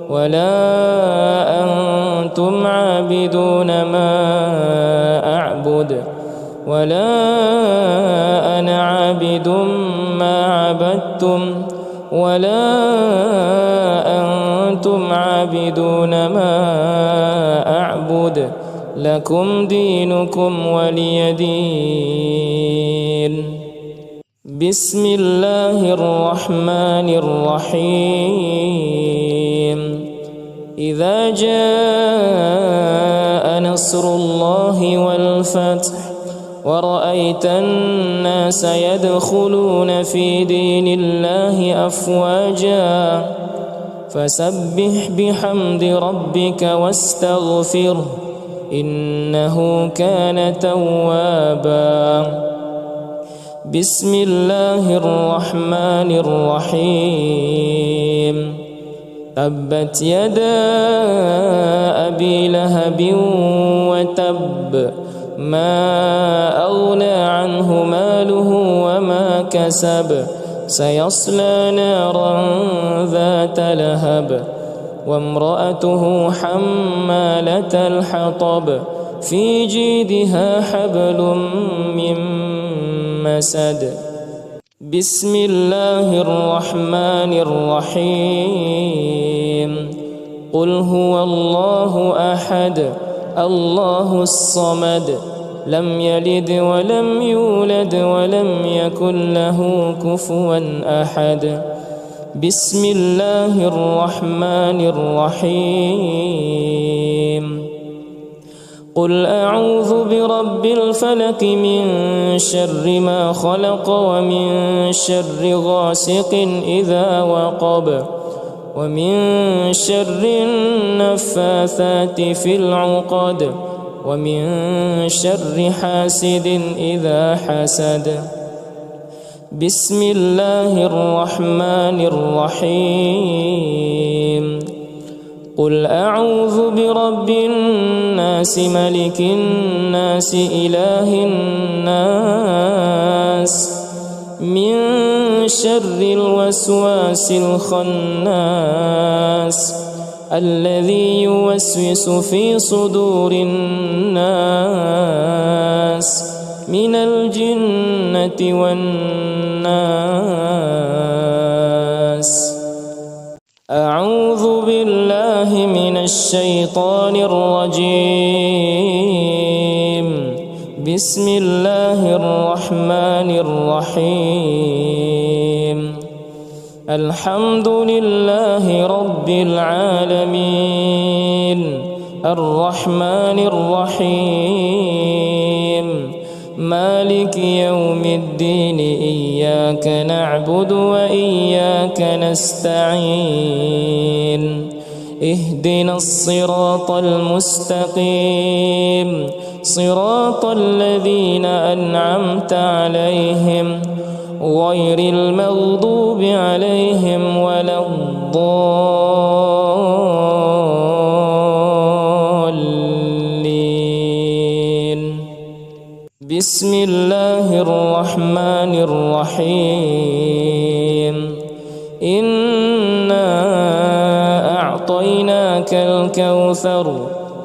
ولا أنتم عابدون ما أعبد ولا أنا عابد ما عبدتم ولا أنتم عابدون ما أعبد لكم دينكم ولي دين. بسم الله الرحمن الرحيم إذا جاء نصر الله والفتح ورأيت الناس يدخلون في دين الله أفواجا فسبح بحمد ربك واستغفره إنه كان توابا. بسم الله الرحمن الرحيم تبت يدا أبي لهب وتب ما أغنى عنه ماله وما كسب سيصلى نارا ذات لهب وامرأته حمالة الحطب في جيدها حبل من مسد. بسم الله الرحمن الرحيم قل هو الله أحد الله الصمد لم يلد ولم يولد ولم يكن له كفوا أحد. بسم الله الرحمن الرحيم قل أعوذ برب الفلق من شر ما خلق ومن شر غاسق إذا وقب ومن شر النفاثات في العقد ومن شر حاسد إذا حسد. بسم الله الرحمن الرحيم قل أعوذ برب الناس ملك الناس إله الناس من شر الوسواس الخناس الذي يوسوس في صدور الناس من الجنة والناس. أعوذ بالله من الشيطان الرجيم. بسم الله الرحمن الرحيم الحمد لله رب العالمين الرحمن الرحيم مالك يوم الدين إياك نعبد وإياك نستعين اهدنا الصراط المستقيم صراط الذين أنعمت عليهم غير المغضوب عليهم ولا الضالين. بسم الله الرحمن الرحيم إنا أعطيناك الكوثر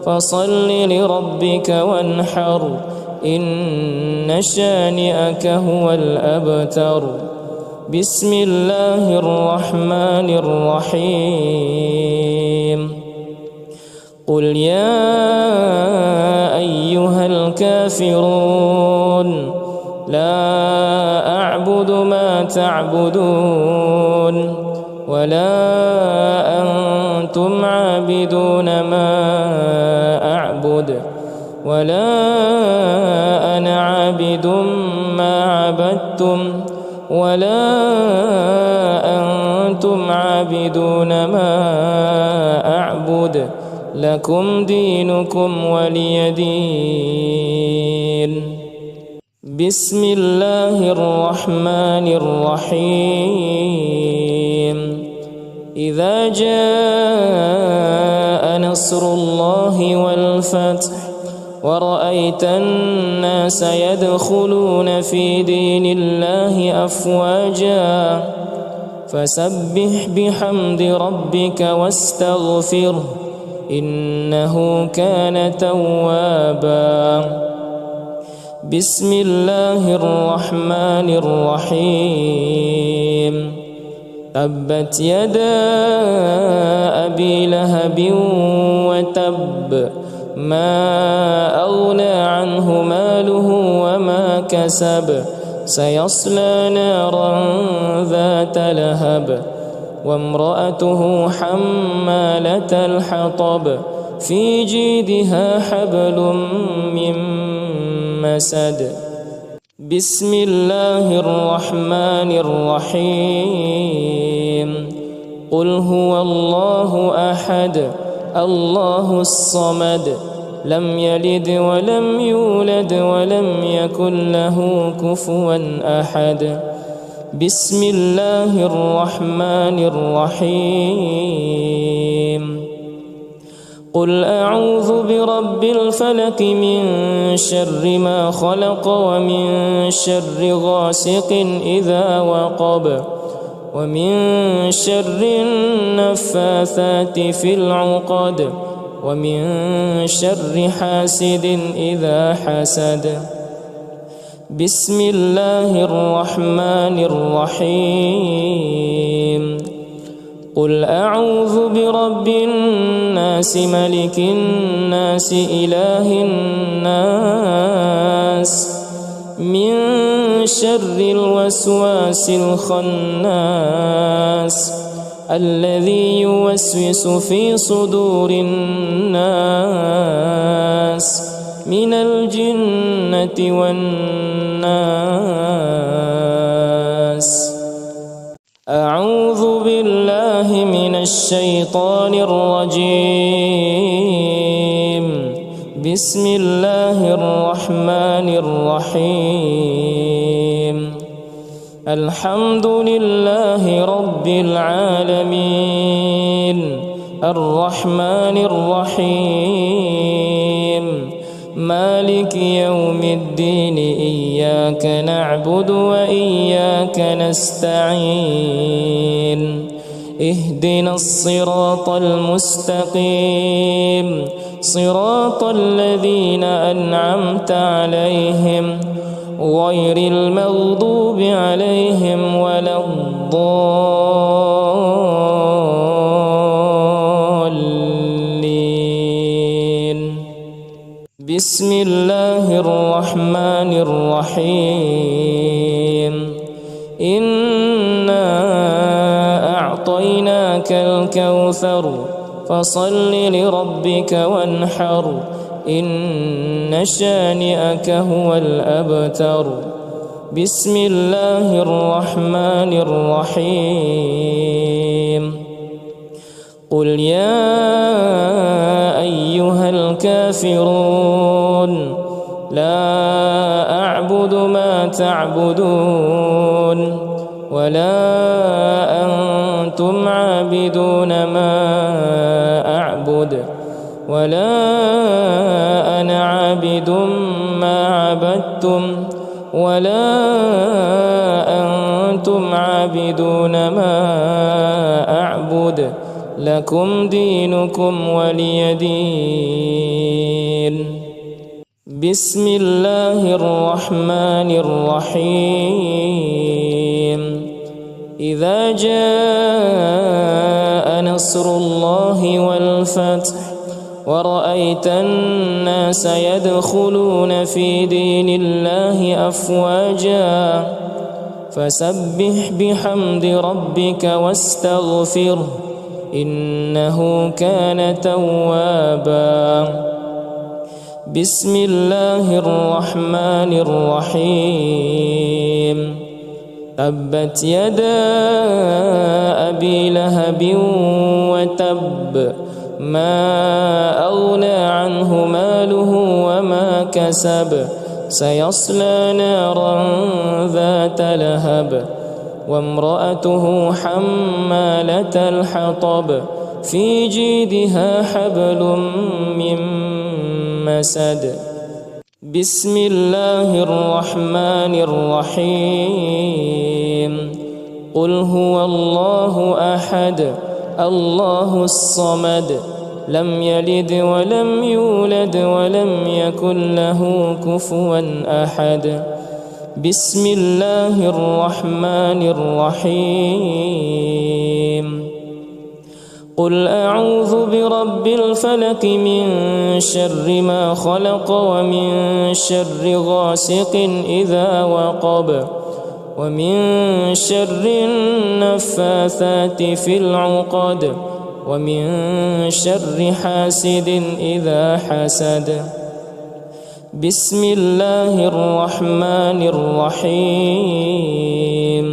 فصل لربك وانحر إن شانئك هو الأبتر. بسم الله الرحمن الرحيم. قل يا أيها الكافرون لا أعبد ما تعبدون ولا أنتم عابدون ما أعبد ولا أنا عابد ما عبدتم ولا أنتم عابدون ما أعبد لكم دينكم ولي دين. بسم الله الرحمن الرحيم. إذا جاء نصر الله والفتح ورأيت الناس يدخلون في دين الله أفواجا فسبح بحمد ربك واستغفره إنه كان توابا. بسم الله الرحمن الرحيم. تبت يدا أبي لهب وتب ما أغنى عنه ماله وما كسب سيصلى نارا ذات لهب وامرأته حمالة الحطب في جيدها حبل من مسد. بسم الله الرحمن الرحيم. قل هو الله أحد الله الصمد لم يلد ولم يولد ولم يكن له كفوا أحد. بسم الله الرحمن الرحيم. قل أعوذ برب الفلق من شر ما خلق ومن شر غاسق إذا وقب ومن شر النفاثات في العقد ومن شر حاسد إذا حسد. بسم الله الرحمن الرحيم. قل أعوذ برب الناس ملك الناس إله الناس من شر الوسواس الخناس الذي يوسوس في صدور الناس من الجنة والناس. أعوذ بالله من الشيطان الرجيم. بسم الله الرحمن الرحيم. الحمد لله رب العالمين الرحمن الرحيم مالك يوم الدين إياك نعبد وإياك نستعين اهدنا الصراط المستقيم صراط الذين أنعمت عليهم غير المغضوب عليهم ولا الضالين. بسم الله الرحمن الرحيم. إنا أعطيناك الكوثر فصل لربك وانحر إن شانئك هو الأبتر. بسم الله الرحمن الرحيم. قل يا أيها الكافرون لا أعبد ما تعبدون ولا أنتم عابدون ما أعبد ولا أنا عابد ما عبدتم ولا أنتم عابدون ما أعبد لكم دينكم ولي دين. بسم الله الرحمن الرحيم. إذا جاء نصر الله والفتح ورأيت الناس يدخلون في دين الله أفواجا فسبح بحمد ربك واستغفره إنه كان توابا. بسم الله الرحمن الرحيم. تبت يدا أبي لهب وتب ما أغنى عنه ماله وما كسب سيصلى نارا ذات لهب وامرأته حمالة الحطب في جيدها حبل من مسد. بسم الله الرحمن الرحيم. قل هو الله أحد الله الصمد لم يلد ولم يولد ولم يكن له كفوا أحد. بسم الله الرحمن الرحيم. قل أعوذ برب الفلق من شر ما خلق ومن شر غاسق إذا وقب ومن شر النفاثات في العقد ومن شر حاسد إذا حسد. بسم الله الرحمن الرحيم.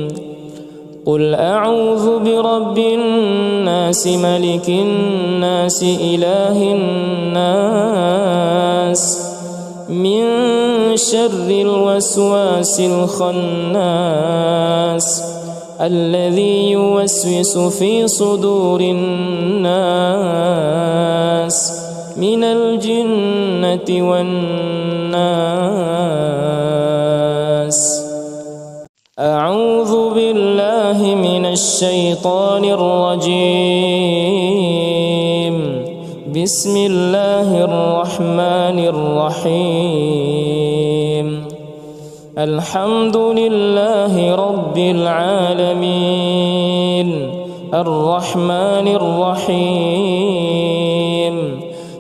قل أعوذ برب الناس ملك الناس إله الناس من شر الوسواس الخناس الذي يوسوس في صدور الناس من الجنة والناس. أعوذ بالله من الشيطان الرجيم. بسم الله الرحمن الرحيم. الحمد لله رب العالمين الرحمن الرحيم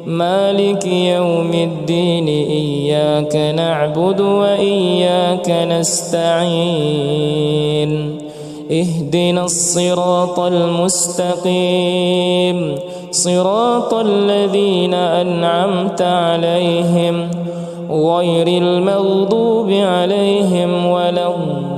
مالك يوم الدين إياك نعبد وإياك نستعين اهدنا الصراط المستقيم صراط الذين أنعمت عليهم غير المغضوب عليهم ولا الضالين.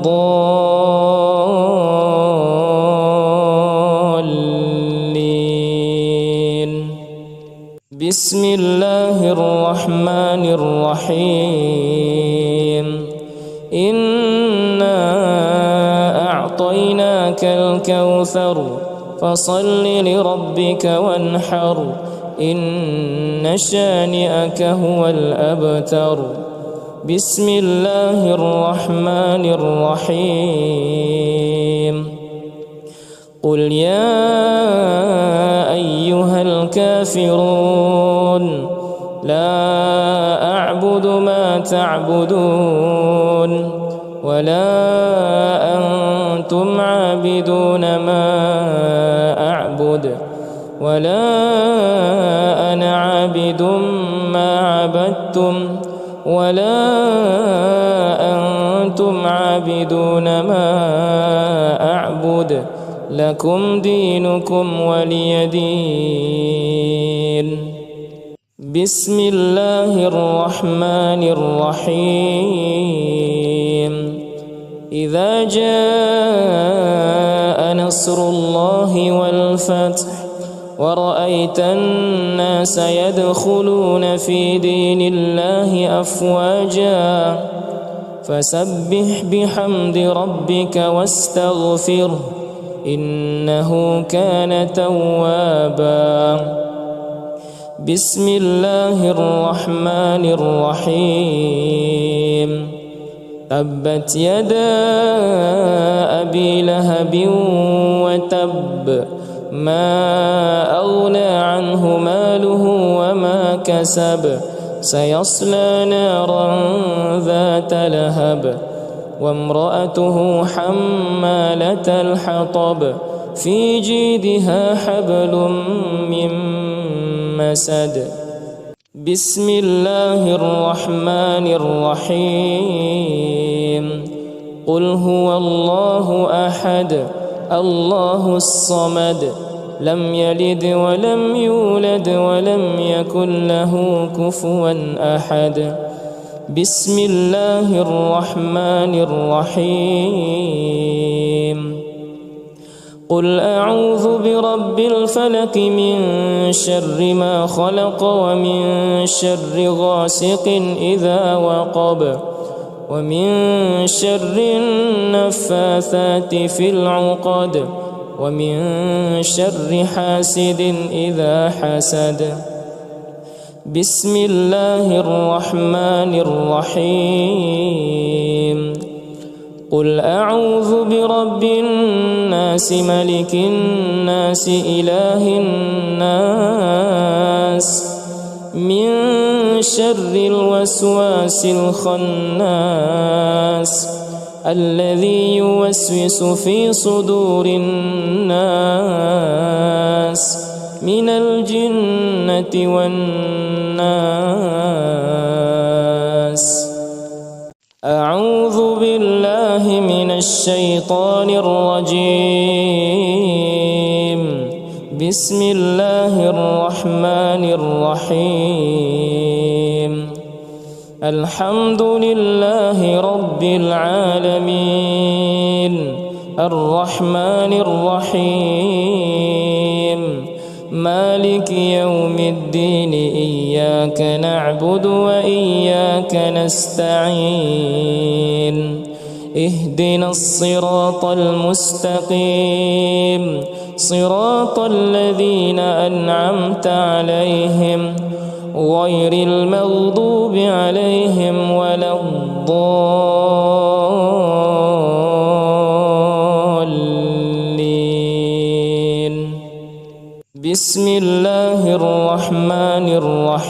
بسم الله الرحمن الرحيم. إنا أعطيناك الكوثر فصل لربك وانحر إن شانئك هو الأبتر. بسم الله الرحمن الرحيم. قل يا أيها الكافرون لا أعبد ما تعبدون ولا أنتم عابدون ما أعبد ولا أنا عابد ما عبدتم ولا أنتم عابدون ما أعبد لكم دينكم ولي دين. بسم الله الرحمن الرحيم. إذا جاء نصر الله والفتح ورأيت الناس يدخلون في دين الله أفواجا فسبح بحمد ربك واستغفره إنه كان توابا. بسم الله الرحمن الرحيم. تبت يدا أبي لهب وتب ما أغنى عنه ماله وما كسب سيصلى نارا ذات لهب وامرأته حمالة الحطب في جيدها حبل من مسد. بسم الله الرحمن الرحيم. قل هو الله أحد الله الصمد لم يلد ولم يولد ولم يكن له كفوا أحد. بسم الله الرحمن الرحيم. قل أعوذ برب الفلق من شر ما خلق ومن شر غاسق إذا وقب ومن شر النفاثات في العقد ومن شر حاسد إذا حسد. بسم الله الرحمن الرحيم. قل أعوذ برب الناس ملك الناس إله الناس من شر الوسواس الخناس الذي يوسوس في صدور الناس من الجنة والناس. أعوذ بالله من الشيطان الرجيم. بسم الله الرحمن الرحيم. الحمد لله رب العالمين الرحمن الرحيم مالك يوم الدين إياك نعبد وإياك نستعين اهدنا الصراط المستقيم صراط الذين أنعمت عليهم غير المغضوب عليهم ولا الضالين. بسم الله الرحمن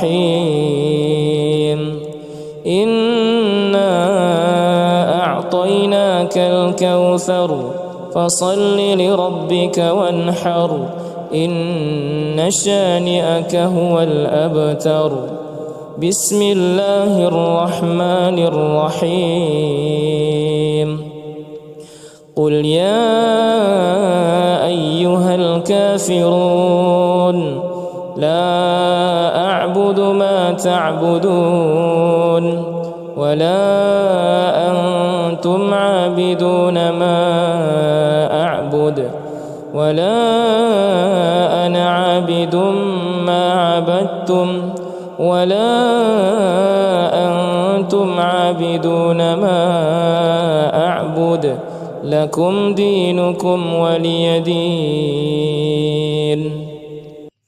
الرحيم. إنا أعطيناك الكوثر فصل لربك وانحر إن شانئك هو الأبتر. بسم الله الرحمن الرحيم. قل يا أيها الكافرون لا أعبد ما تعبدون ولا أنتم عابدون ما أعبد ولا أنا عابد ما عبدتم ولا أنتم عابدون ما أعبد لكم دينكم ولي دين.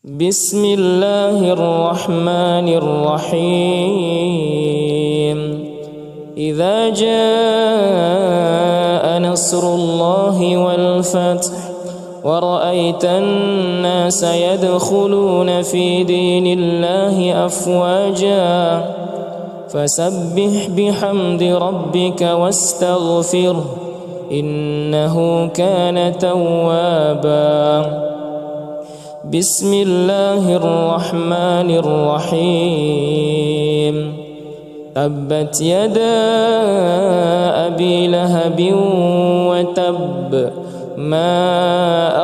بسم الله الرحمن الرحيم. إذا جاء نصر الله والفتح ورأيت الناس يدخلون في دين الله أفواجا فسبح بحمد ربك واستغفره إنه كان توابا. بسم الله الرحمن الرحيم. تبت يدا أبي لهب وتب ما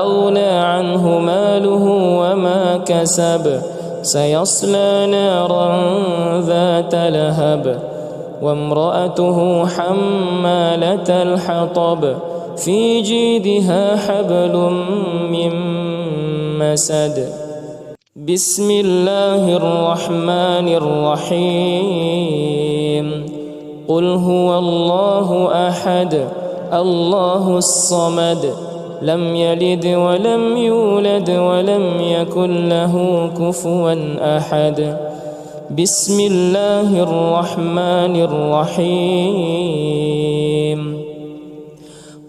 أغنى عنه ماله وما كسب سيصلى نارا ذات لهب وامرأته حمالة الحطب في جيدها حبل من مسد. بسم الله الرحمن الرحيم. قل هو الله أحد الله الصمد لم يلد ولم يولد ولم يكن له كفوا أحد. بسم الله الرحمن الرحيم.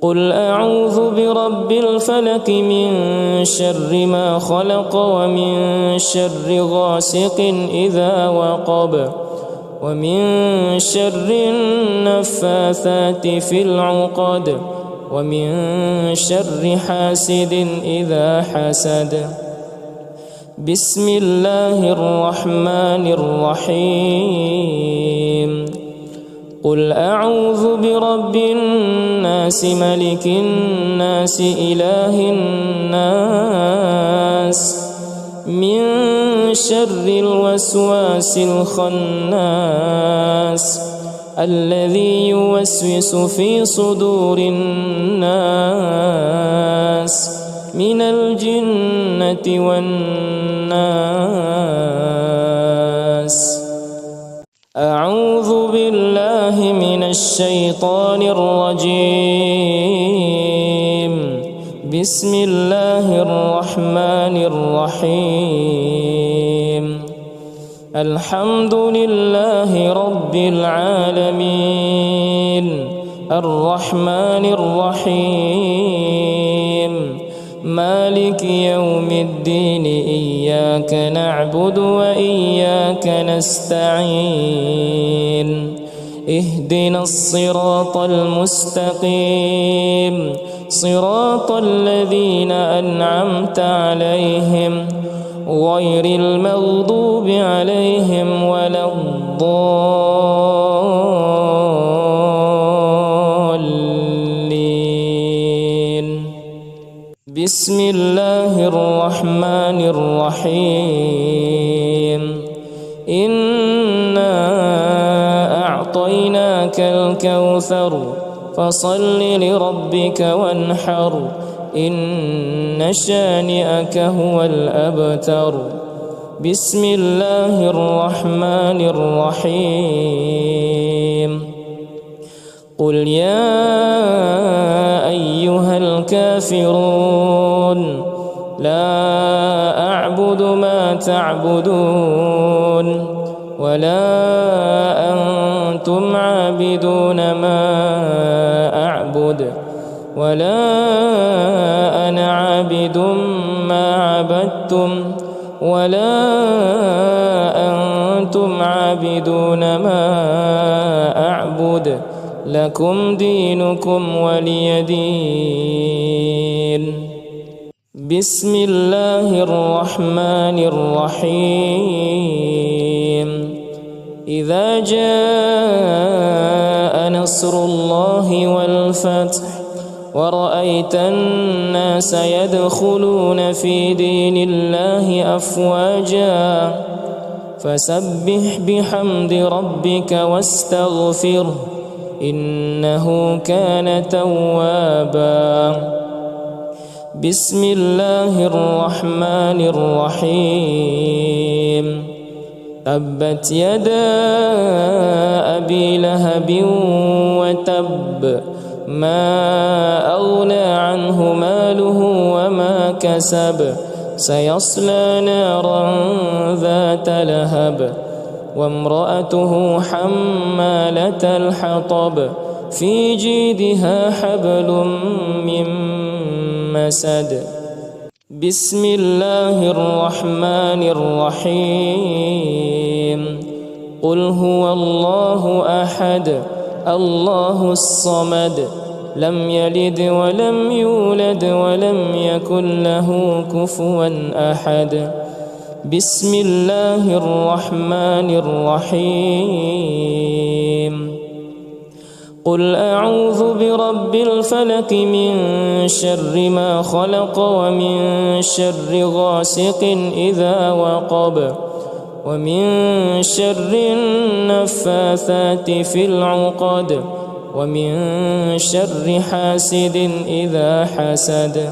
قل أعوذ برب الفلق من شر ما خلق ومن شر غاسق إذا وقب ومن شر النفاثات في العقد ومن شر حاسد إذا حسد. بسم الله الرحمن الرحيم. قل أعوذ برب الناس ملك الناس إله الناس من شر الوسواس الخناس الذي يوسوس في صدور الناس من الجنة والناس. أعوذ بالله من الشيطان الرجيم. بسم الله الرحمن الرحيم. الحمد لله رب العالمين الرحمن الرحيم مالك يوم الدين إياك نعبد وإياك نستعين اهدنا الصراط المستقيم صراط الذين أنعمت عليهم غير المغضوب عليهم ولا الضالين. بسم الله الرحمن الرحيم. إنا أعطيناك الكوثر فصل لربك وانحر إن شانئك هو الأبتر. بسم الله الرحمن الرحيم. قل يا أيها الكافرون لا أعبد ما تعبدون ولا أنتم عابدون ما أعبد ولا أنا عابد ما عبدتم ولا أنتم عابدون ما أعبد لكم دينكم ولي دين. بسم الله الرحمن الرحيم. إذا جاء نصر الله والفتح ورأيت الناس يدخلون في دين الله أفواجا فسبح بحمد ربك واستغفره إنه كان توابا. بسم الله الرحمن الرحيم. تبت يدا أبي لهب وتب ما أغنى عنه ماله وما كسب سيصلى نارا ذات لهب وامرأته حمالة الحطب في جيدها حبل من مسد. بسم الله الرحمن الرحيم. قل هو الله أحد الله الصمد لم يلد ولم يولد ولم يكن له كفوا أحد. بسم الله الرحمن الرحيم. قل أعوذ برب الفلق من شر ما خلق ومن شر غاسق إذا وقب ومن شر النفاثات في العقد ومن شر حاسد إذا حسد.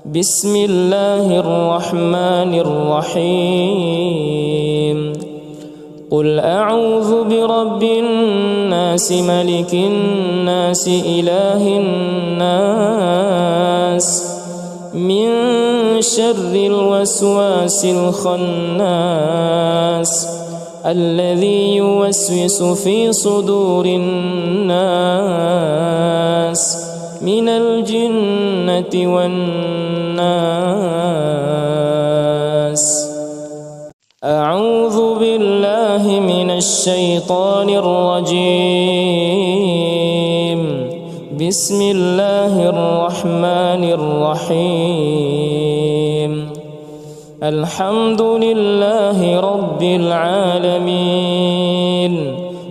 بسم الله الرحمن الرحيم. قل أعوذ برب الناس ملك الناس إله الناس من شر الوسواس الخناس الذي يوسوس في صدور الناس من الجنة والناس. أعوذ بالله من الشيطان الرجيم. بسم الله الرحمن الرحيم. الحمد لله رب العالمين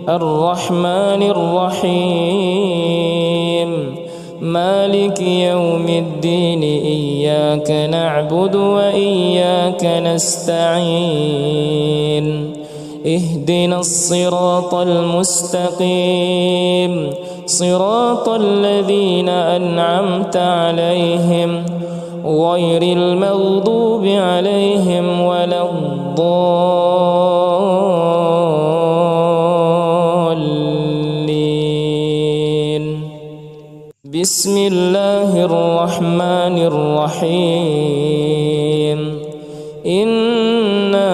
الرحمن الرحيم مالك يوم الدين إياك نعبد وإياك نستعين اهدنا الصراط المستقيم صراط الذين أنعمت عليهم غير المغضوب عليهم ولا الضالين. بسم الله الرحمن الرحيم. إنا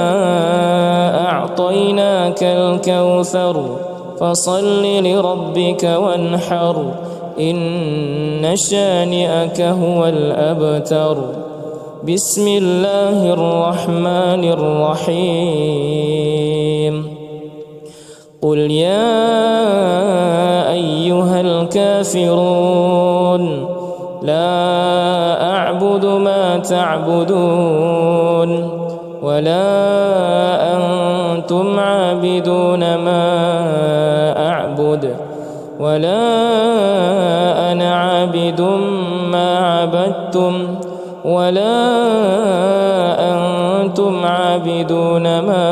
أعطيناك الكوثر فصل لربك وانحر إن شانئك هو الأبتر. بسم الله الرحمن الرحيم. قل يا أيها الكافرون لا أعبد ما تعبدون ولا أنتم عابدون ما أعبد ولا أنا عابد ما عبدتم ولا أنتم عابدون ما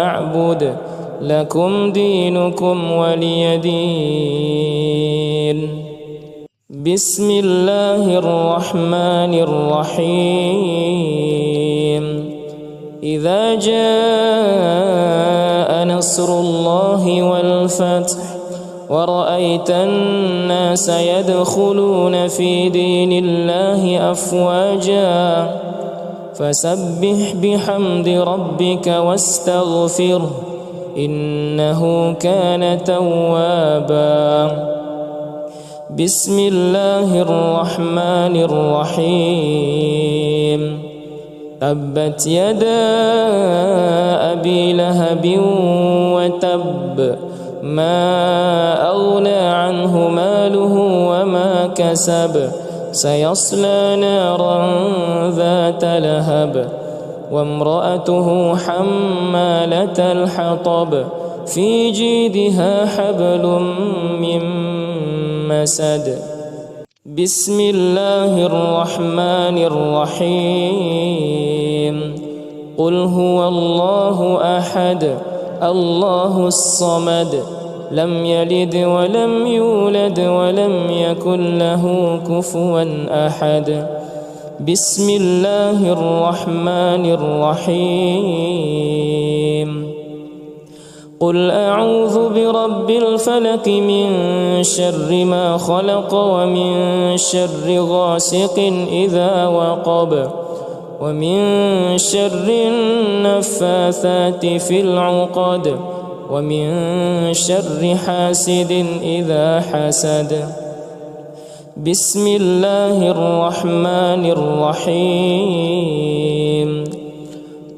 أعبد لكم دينكم ولي دين. بسم الله الرحمن الرحيم. إذا جاء نصر الله والفتح ورأيت الناس يدخلون في دين الله أفواجا فسبح بحمد ربك واستغفره إنه كان توابا. بسم الله الرحمن الرحيم. تبت يدا أبي لهب وتب ما أغنى عنه ماله وما كسب سيصلى نارا ذات لهب وامرأته حمالة الحطب في جيدها حبل من مسد. بسم الله الرحمن الرحيم. قل هو الله أحد الله الصمد لم يلد ولم يولد ولم يكن له كفوا أحد. بسم الله الرحمن الرحيم. قل أعوذ برب الفلق من شر ما خلق ومن شر غاسق إذا وقب ومن شر النفاثات في العقد ومن شر حاسد إذا حسد. بسم الله الرحمن الرحيم.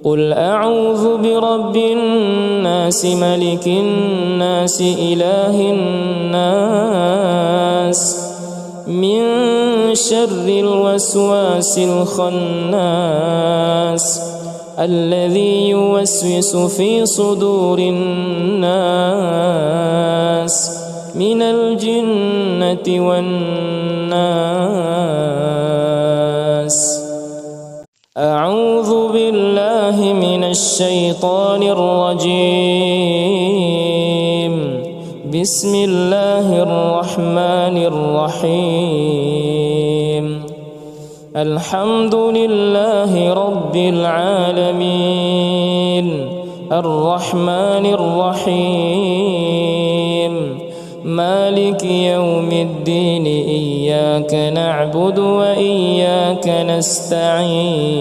قل أعوذ برب الناس ملك الناس إله الناس من شر الوسواس الخناس الذي يوسوس في صدور الناس من الجنة والناس. أعوذ بالله من الشيطان الرجيم. بسم الله الرحمن الرحيم. الحمد لله رب العالمين الرحمن الرحيم مالك يوم الدين إياك نعبد وإياك نستعين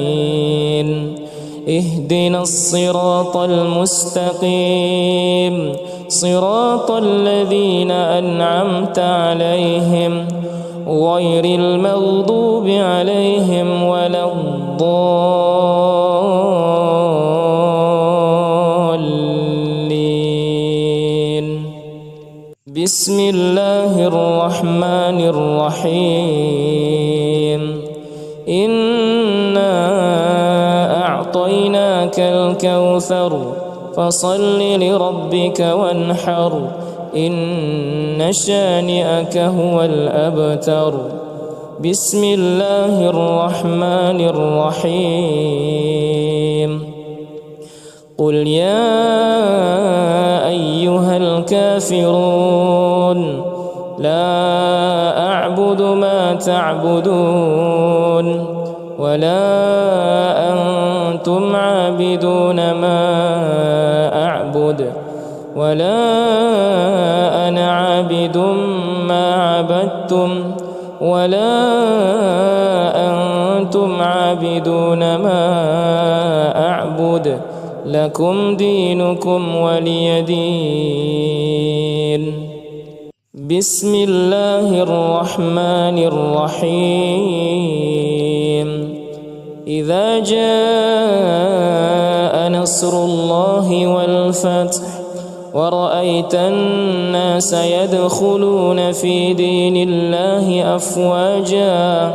اهدنا الصراط المستقيم صراط الذين أنعمت عليهم غير المغضوب عليهم ولا الضالين. بسم الله الرحمن الرحيم. إنا أعطيناك الكوثر فصل لربك وانحر إن شانئك هو الأبتر. بسم الله الرحمن الرحيم. قل يا أيها الكافرون لا أعبد ما تعبدون ولا أنتم عابدون ما أعبد ولا أنا عابد ما عبدتم ولا أنتم عابدون ما أعبد لكم دينكم ولي دين. بسم الله الرحمن الرحيم. إذا جاء نصر الله والفتح ورأيت الناس يدخلون في دين الله أفواجا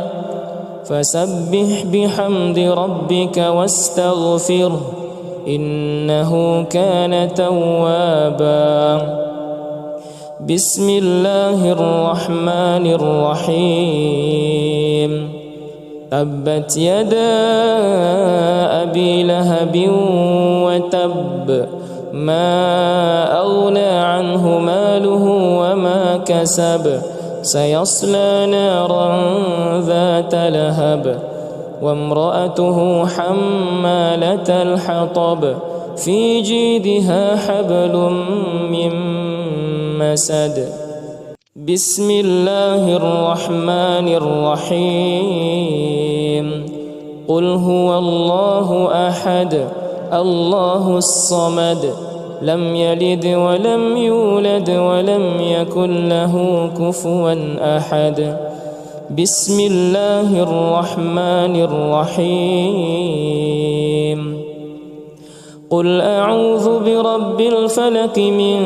فسبح بحمد ربك واستغفره إنه كان توابا. بسم الله الرحمن الرحيم. تبت يدا أبي لهب وتب ما أغنى عنه ماله وما كسب سيصلى نارا ذات لهب وامرأته حمالة الحطب في جيدها حبل من مسد. بسم الله الرحمن الرحيم. قل هو الله أحد الله الصمد لم يلد ولم يولد ولم يكن له كفوا أحد. بسم الله الرحمن الرحيم. قل أعوذ برب الفلق من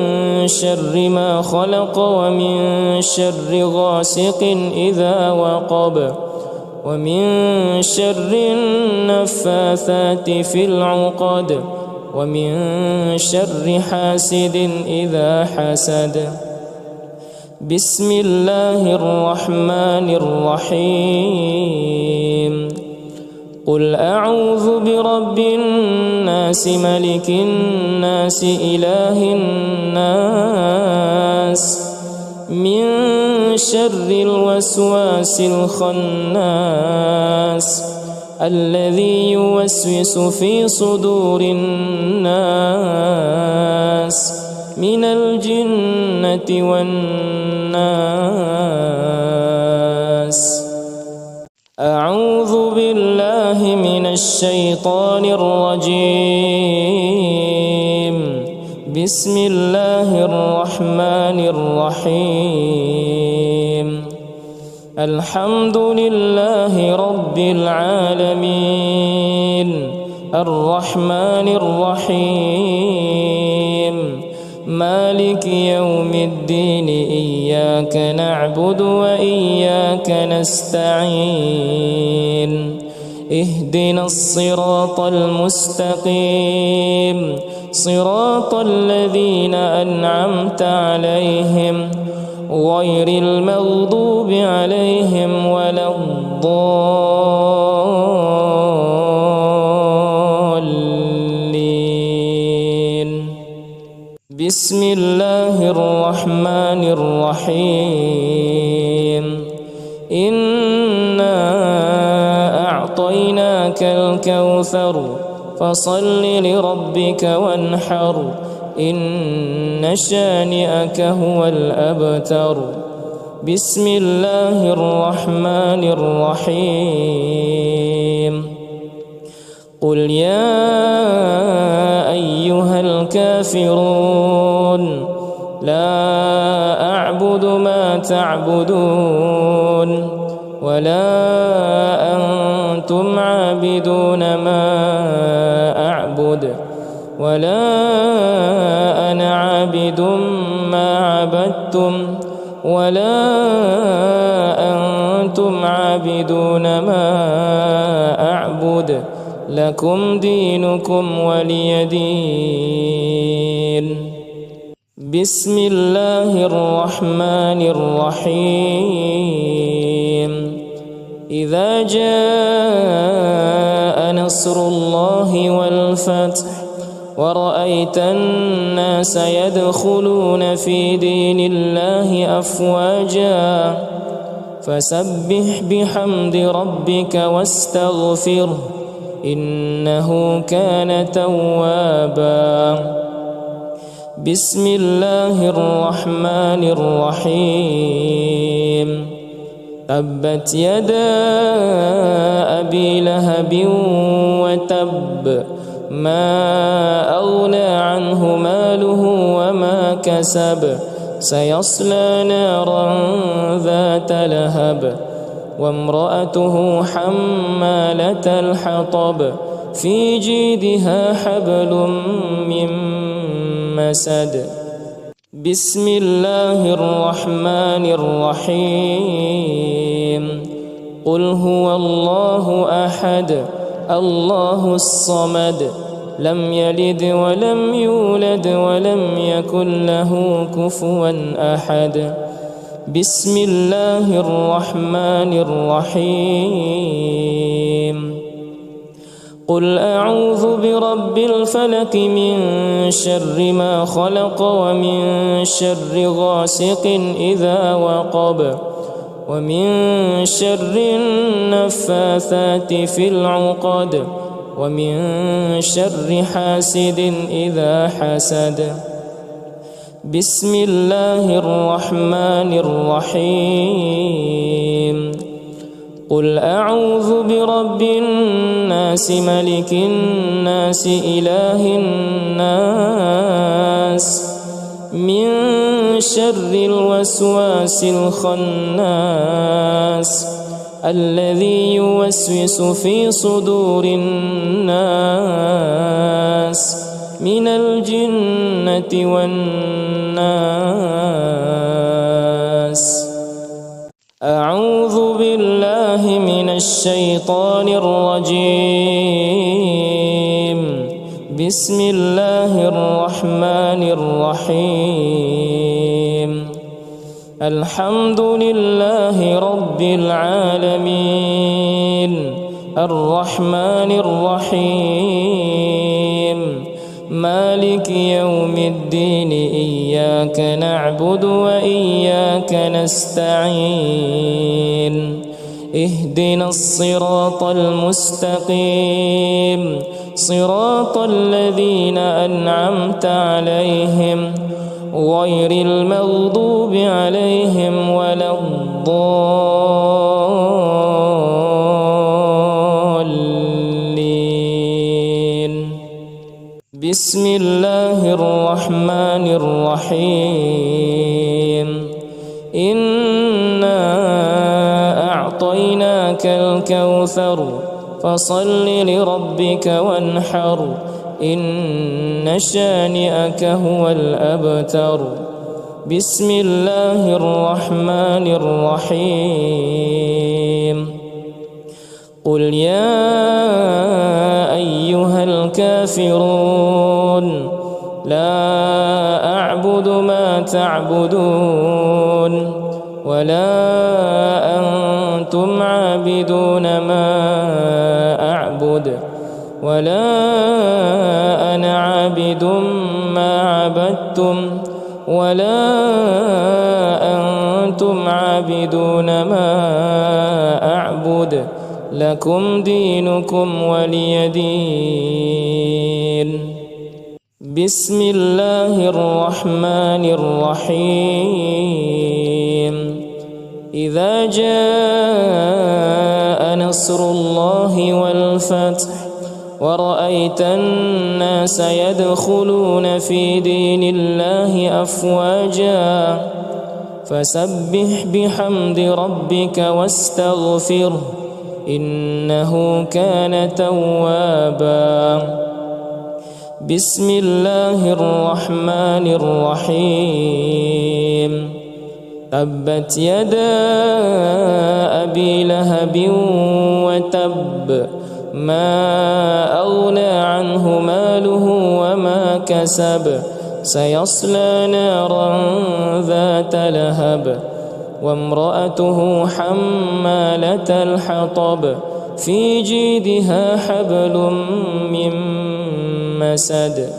شر ما خلق ومن شر غاسق إذا وقب ومن شر النفاثات في العقد ومن شر حاسد إذا حسد. بسم الله الرحمن الرحيم. قل أعوذ برب الناس ملك الناس إله الناس من شر الوسواس الخناس الذي يوسوس في صدور الناس من الجنة والناس. أعوذ بالله من الشيطان الرجيم. بسم الله الرحمن الرحيم. الحمد لله رب العالمين الرحمن الرحيم مالك يوم الدين إياك نعبد وإياك نستعين اهدنا الصراط المستقيم صراط الذين أنعمت عليهم غير المغضوب عليهم ولا الضالين. بسم الله الرحمن الرحيم. إنا أعطيناك الكوثر فصل لربك وانحر إن شانئك هو الأبتر. بسم الله الرحمن الرحيم. قل يا أيها الكافرون لا أعبد أعبد ما تعبدون ولا أنتم عابدون ما أعبد ولا أنا عابد ما عبدتم ولا أنتم عابدون ما أعبد لكم دينكم ولي دين. بسم الله الرحمن الرحيم. إذا جاء نصر الله والفتح ورأيت الناس يدخلون في دين الله أفواجا فسبح بحمد ربك واستغفره إنه كان توابا. بسم الله الرحمن الرحيم. تبت يدا أبي لهب وتب ما أغنى عنه ماله وما كسب سيصلى نارا ذات لهب وامرأته حمالة الحطب في جيدها حبل من مسد. بسم الله الرحمن الرحيم. قل هو الله أحد الله الصمد لم يلد ولم يولد ولم يكن له كفوا أحد. بسم الله الرحمن الرحيم. قل أعوذ برب الفلق من شر ما خلق ومن شر غاسق إذا وقب ومن شر النفاثات في العقد ومن شر حاسد إذا حسد. بسم الله الرحمن الرحيم. قل أعوذ برب الناس ملك الناس إله الناس من شر الوسواس الخناس الذي يوسوس في صدور الناس من الجنة والناس. أعوذ بالله من الشيطان الرجيم. بسم الله الرحمن الرحيم. الحمد لله رب العالمين الرحمن الرحيم مالك يوم الدين إياك نعبد وإياك نستعين اهدنا الصراط المستقيم صراط الذين أنعمت عليهم غير المغضوب عليهم ولا الضالين. بسم الله الرحمن الرحيم. إنا أعطيناك الكوثر فصل لربك وانحر إن شانئك هو الأبتر. بسم الله الرحمن الرحيم. قل يا أيها الكافرون لا أعبد ما تعبدون ولا أنتم عابدون ما أعبد ولا أنا عابد ما عبدتم ولا أنتم عابدون ما أعبد لكم دينكم ولي دين. بسم الله الرحمن الرحيم. إذا جاء نصر الله والفتح ورأيت الناس يدخلون في دين الله أفواجا فسبح بحمد ربك واستغفره إنه كان توابا. بسم الله الرحمن الرحيم. تبت يدا أبي لهب وتب ما أغنى عنه ماله وما كسب سيصلى نارا ذات لهب وامرأته حمالة الحطب في جيدها حبل من مسد.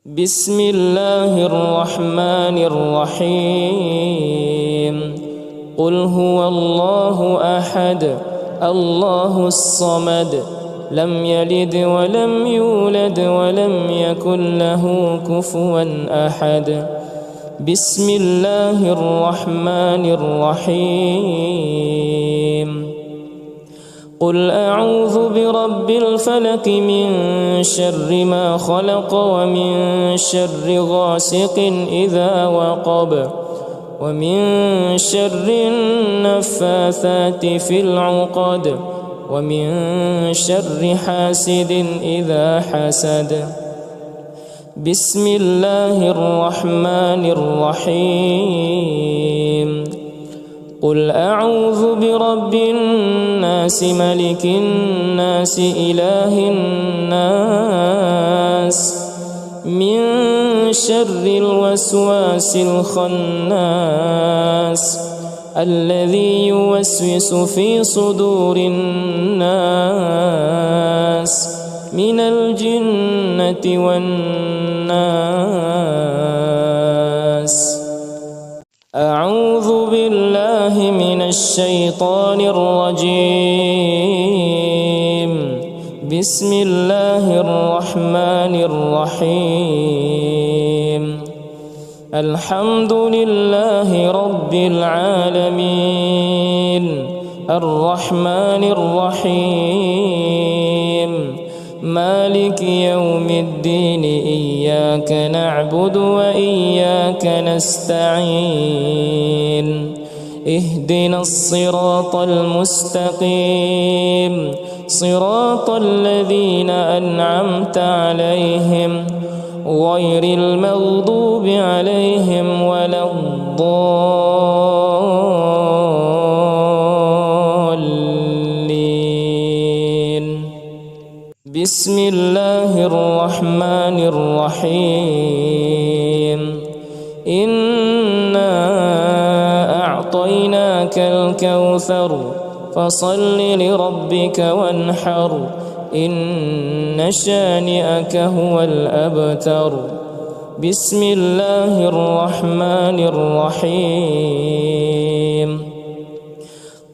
بسم الله الرحمن الرحيم. قل هو الله أحد الله الصمد لم يلد ولم يولد ولم يكن له كفوا أحد. بسم الله الرحمن الرحيم. قل أعوذ برب الفلق من شر ما خلق ومن شر غاسق إذا وقب ومن شر النفاثات في العقد ومن شر حاسد إذا حسد. بسم الله الرحمن الرحيم. قل أعوذ برب الناس ملك الناس إله الناس من شر الوسواس الخناس الذي يوسوس في صدور الناس من الجنة والناس. أعوذ بالله من الشيطان الرجيم. بسم الله الرحمن الرحيم. الحمد لله رب العالمين الرحمن الرحيم مالك يوم الدين إياك نعبد وإياك نستعين اهدنا الصراط المستقيم صراط الذين أنعمت عليهم غير المغضوب عليهم ولا الضالين. بسم الله الرحمن الرحيم. إنا أعطيناك الكوثر فصل لربك وانحر إن شانئك هو الأبتر. بسم الله الرحمن الرحيم.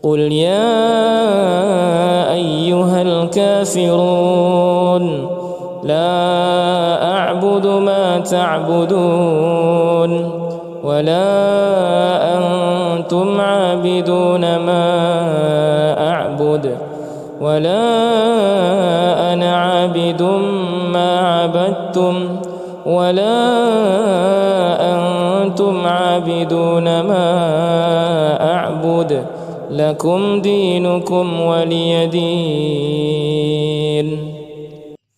قل يا أيها الكافرون لا أعبد ما تعبدون ولا أنتم عابدون ما أعبد ولا أنا عابد ما عبدتم ولا أنتم عابدون ما أعبد لكم دينكم ولي دين.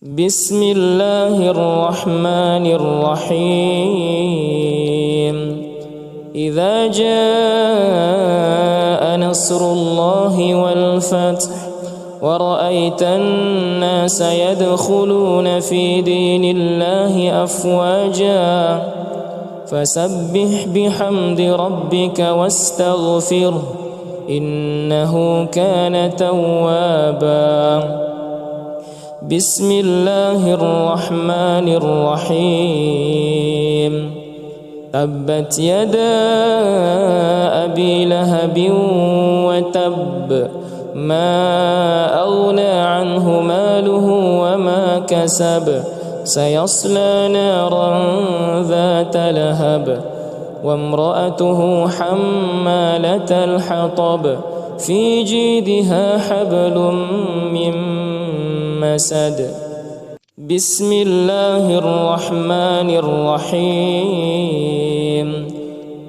بسم الله الرحمن الرحيم. إذا جاء نصر الله والفتح ورأيت الناس يدخلون في دين الله أفواجا فسبح بحمد ربك واستغفره إنه كان توابا. بسم الله الرحمن الرحيم. تبت يدا أبي لهب وتب ما أغنى عنه ماله وما كسب سيصلى نارا ذات لهب وامرأته حمالة الحطب في جيدها حبل من مسد. بسم الله الرحمن الرحيم.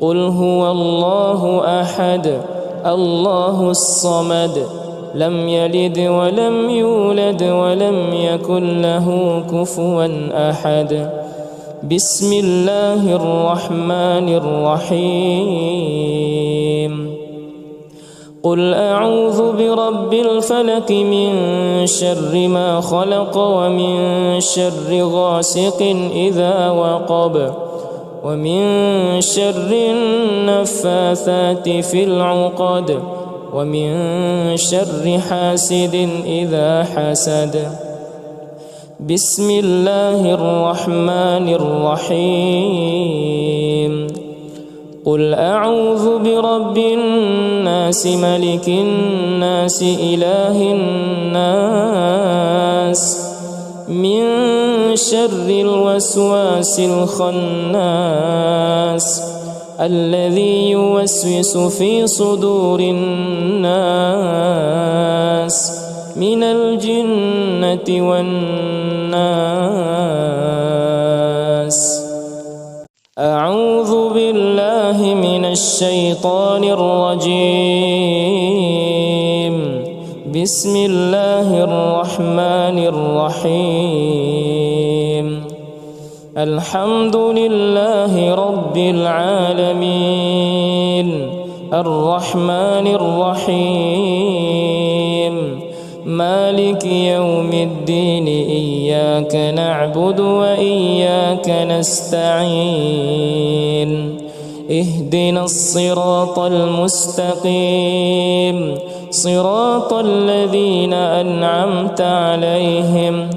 قل هو الله أحد الله الصمد لم يلد ولم يولد ولم يكن له كفوا أحد. بسم الله الرحمن الرحيم. قل أعوذ برب الفلق من شر ما خلق ومن شر غاسق إذا وقب ومن شر النفاثات في العقد ومن شر حاسد إذا حسد. بسم الله الرحمن الرحيم. قل أعوذ برب الناس ملك الناس إله الناس من شر الوسواس الخناس الذي يوسوس في صدور الناس من الجنة والناس. أعوذ بالله من الشيطان الرجيم. بسم الله الرحمن الرحيم. الحمد لله رب العالمين الرحمن الرحيم مالك يوم الدين إياك نعبد وإياك نستعين اهدنا الصراط المستقيم صراط الذين أنعمت عليهم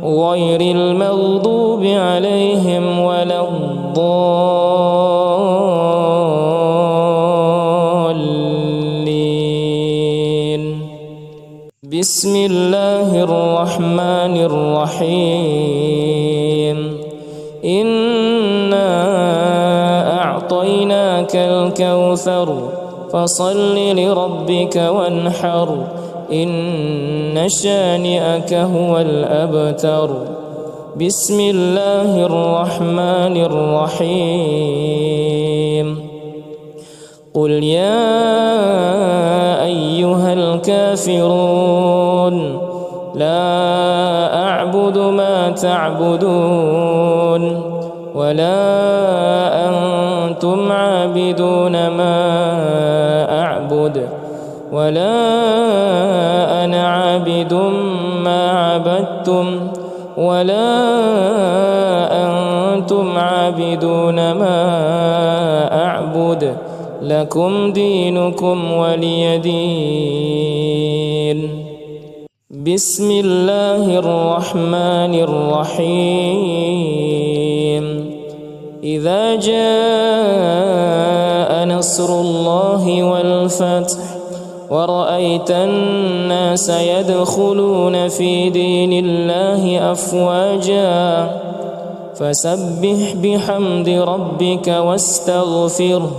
غير المغضوب عليهم ولا الضالين. بسم الله الرحمن الرحيم. إنا أعطيناك الكوثر فصل لربك وانحر إن شانئك هو الأبتر. بسم الله الرحمن الرحيم. قل يا أيها الكافرون لا أعبد ما تعبدون ولا أنتم عابدون ما أعبد ولا أنا عابد ما عبدتم ولا أنتم عابدون ما أعبد لكم دينكم ولي دين. بسم الله الرحمن الرحيم. إذا جاء نصر الله والفتح ورأيت الناس يدخلون في دين الله أفواجا فسبح بحمد ربك واستغفره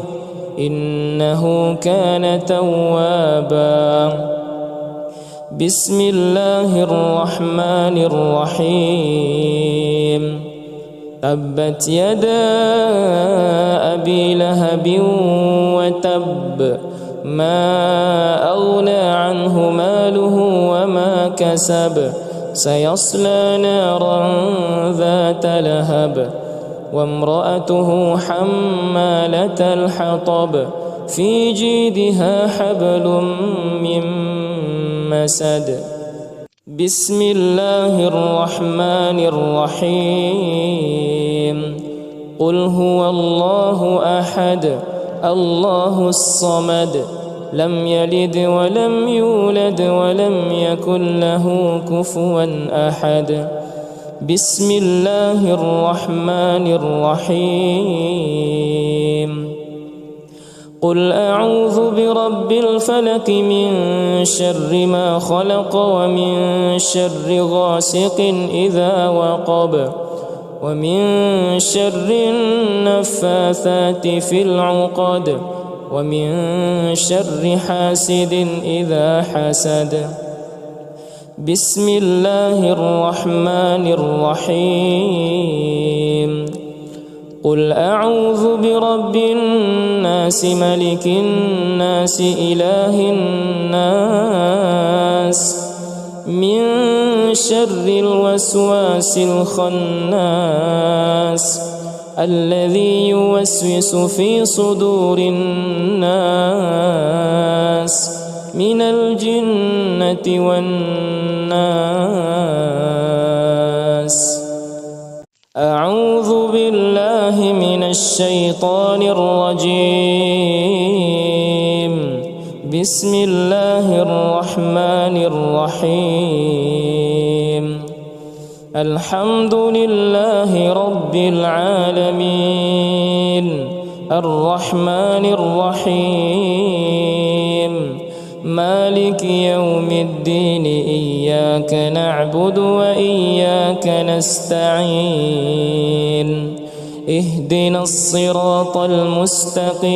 إنه كان توابا. بسم الله الرحمن الرحيم. تبت يدا أبي لهب وتب ما أغنى عنه ماله وما كسب سيصلى نارا ذات لهب وامرأته حمالة الحطب في جيدها حبل من مسد. بسم الله الرحمن الرحيم. قل هو الله أحد الله الصمد لم يلد ولم يولد ولم يكن له كفوا أحد. بسم الله الرحمن الرحيم. قل أعوذ برب الفلق من شر ما خلق ومن شر غاسق إذا وقب ومن شر النفاثات في العقد ومن شر حاسد إذا حسد. بسم الله الرحمن الرحيم. قل أعوذ برب الناس ملك الناس إله الناس من شر الوسواس الخناس الذي يوسوس في صدور الناس من الجنة والناس. أعوذ بالله من الشيطان الرجيم. بسم الله الرحمن الرحيم. الحمد لله رب العالمين الرحمن الرحيم مالك يوم الدين إياك نعبد وإياك نستعين اهدنا الصراط المستقيم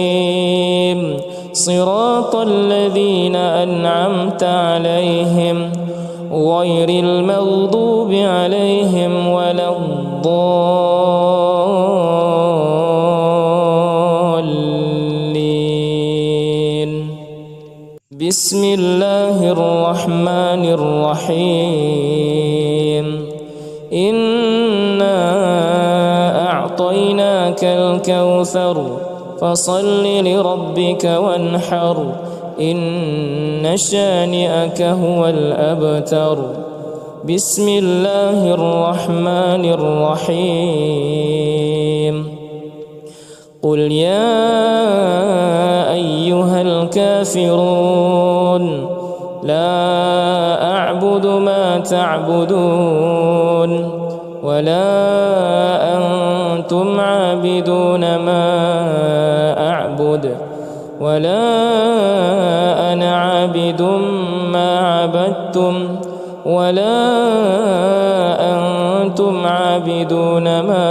صراط الذين أنعمت عليهم غير المغضوب عليهم ولا الضالين. بسم الله الرحمن الرحيم. إنا أعطيناك الكوثر فصل لربك وانحر إن شانئك هو الأبتر. بسم الله الرحمن الرحيم. قل يا أيها الكافرون لا أعبد ما تعبدون ولا أنتم عابدون ما أعبد ولا أنا عابد ما عبدتم ولا أنتم عابدون ما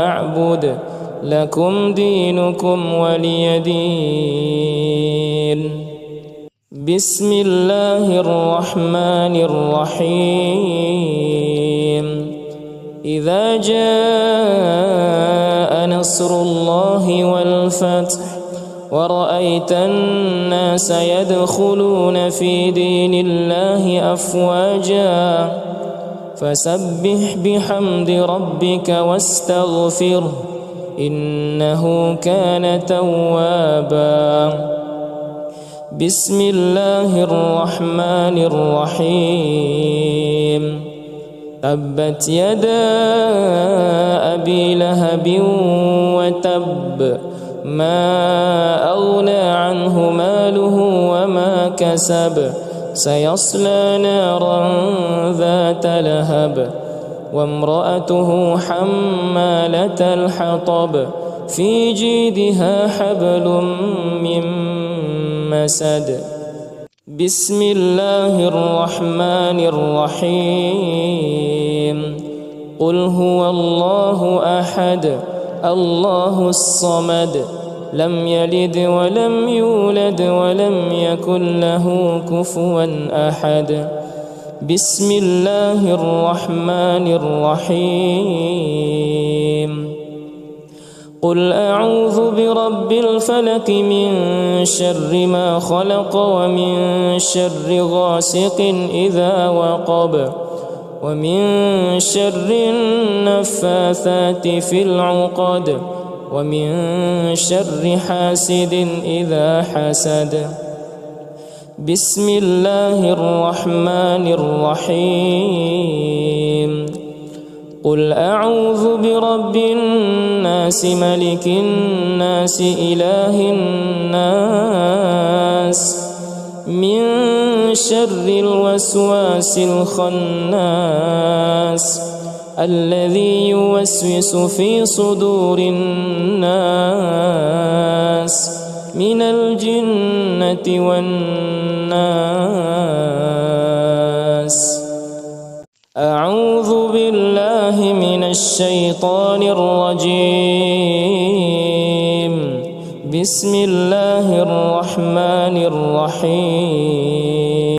أعبد لكم دينكم ولي دين. بسم الله الرحمن الرحيم. إذا جاء نصر الله والفتح ورأيت الناس يدخلون في دين الله أفواجا فسبح بحمد ربك واستغفره إنه كان توابا. بسم الله الرحمن الرحيم. تبت يدا أبي لهب وتب ما أغنى عنه ماله وما كسب سيصلى نارا ذات لهب وامرأته حمالة الحطب في جيدها حبل من مسد. بسم الله الرحمن الرحيم. قل هو الله أحد الله الصمد لم يلد ولم يولد ولم يكن له كفوا أحد. بسم الله الرحمن الرحيم. قل أعوذ برب الفلق من شر ما خلق ومن شر غاسق إذا وقب ومن شر النفاثات في العقد ومن شر حاسد إذا حسد. بسم الله الرحمن الرحيم. قل أعوذ برب الناس ملك الناس إله الناس من شر الوسواس الخناس الذي يوسوس في صدور الناس من الجنة والناس. أعوذ بالله من الشيطان الرجيم. بسم الله الرحمن الرحيم.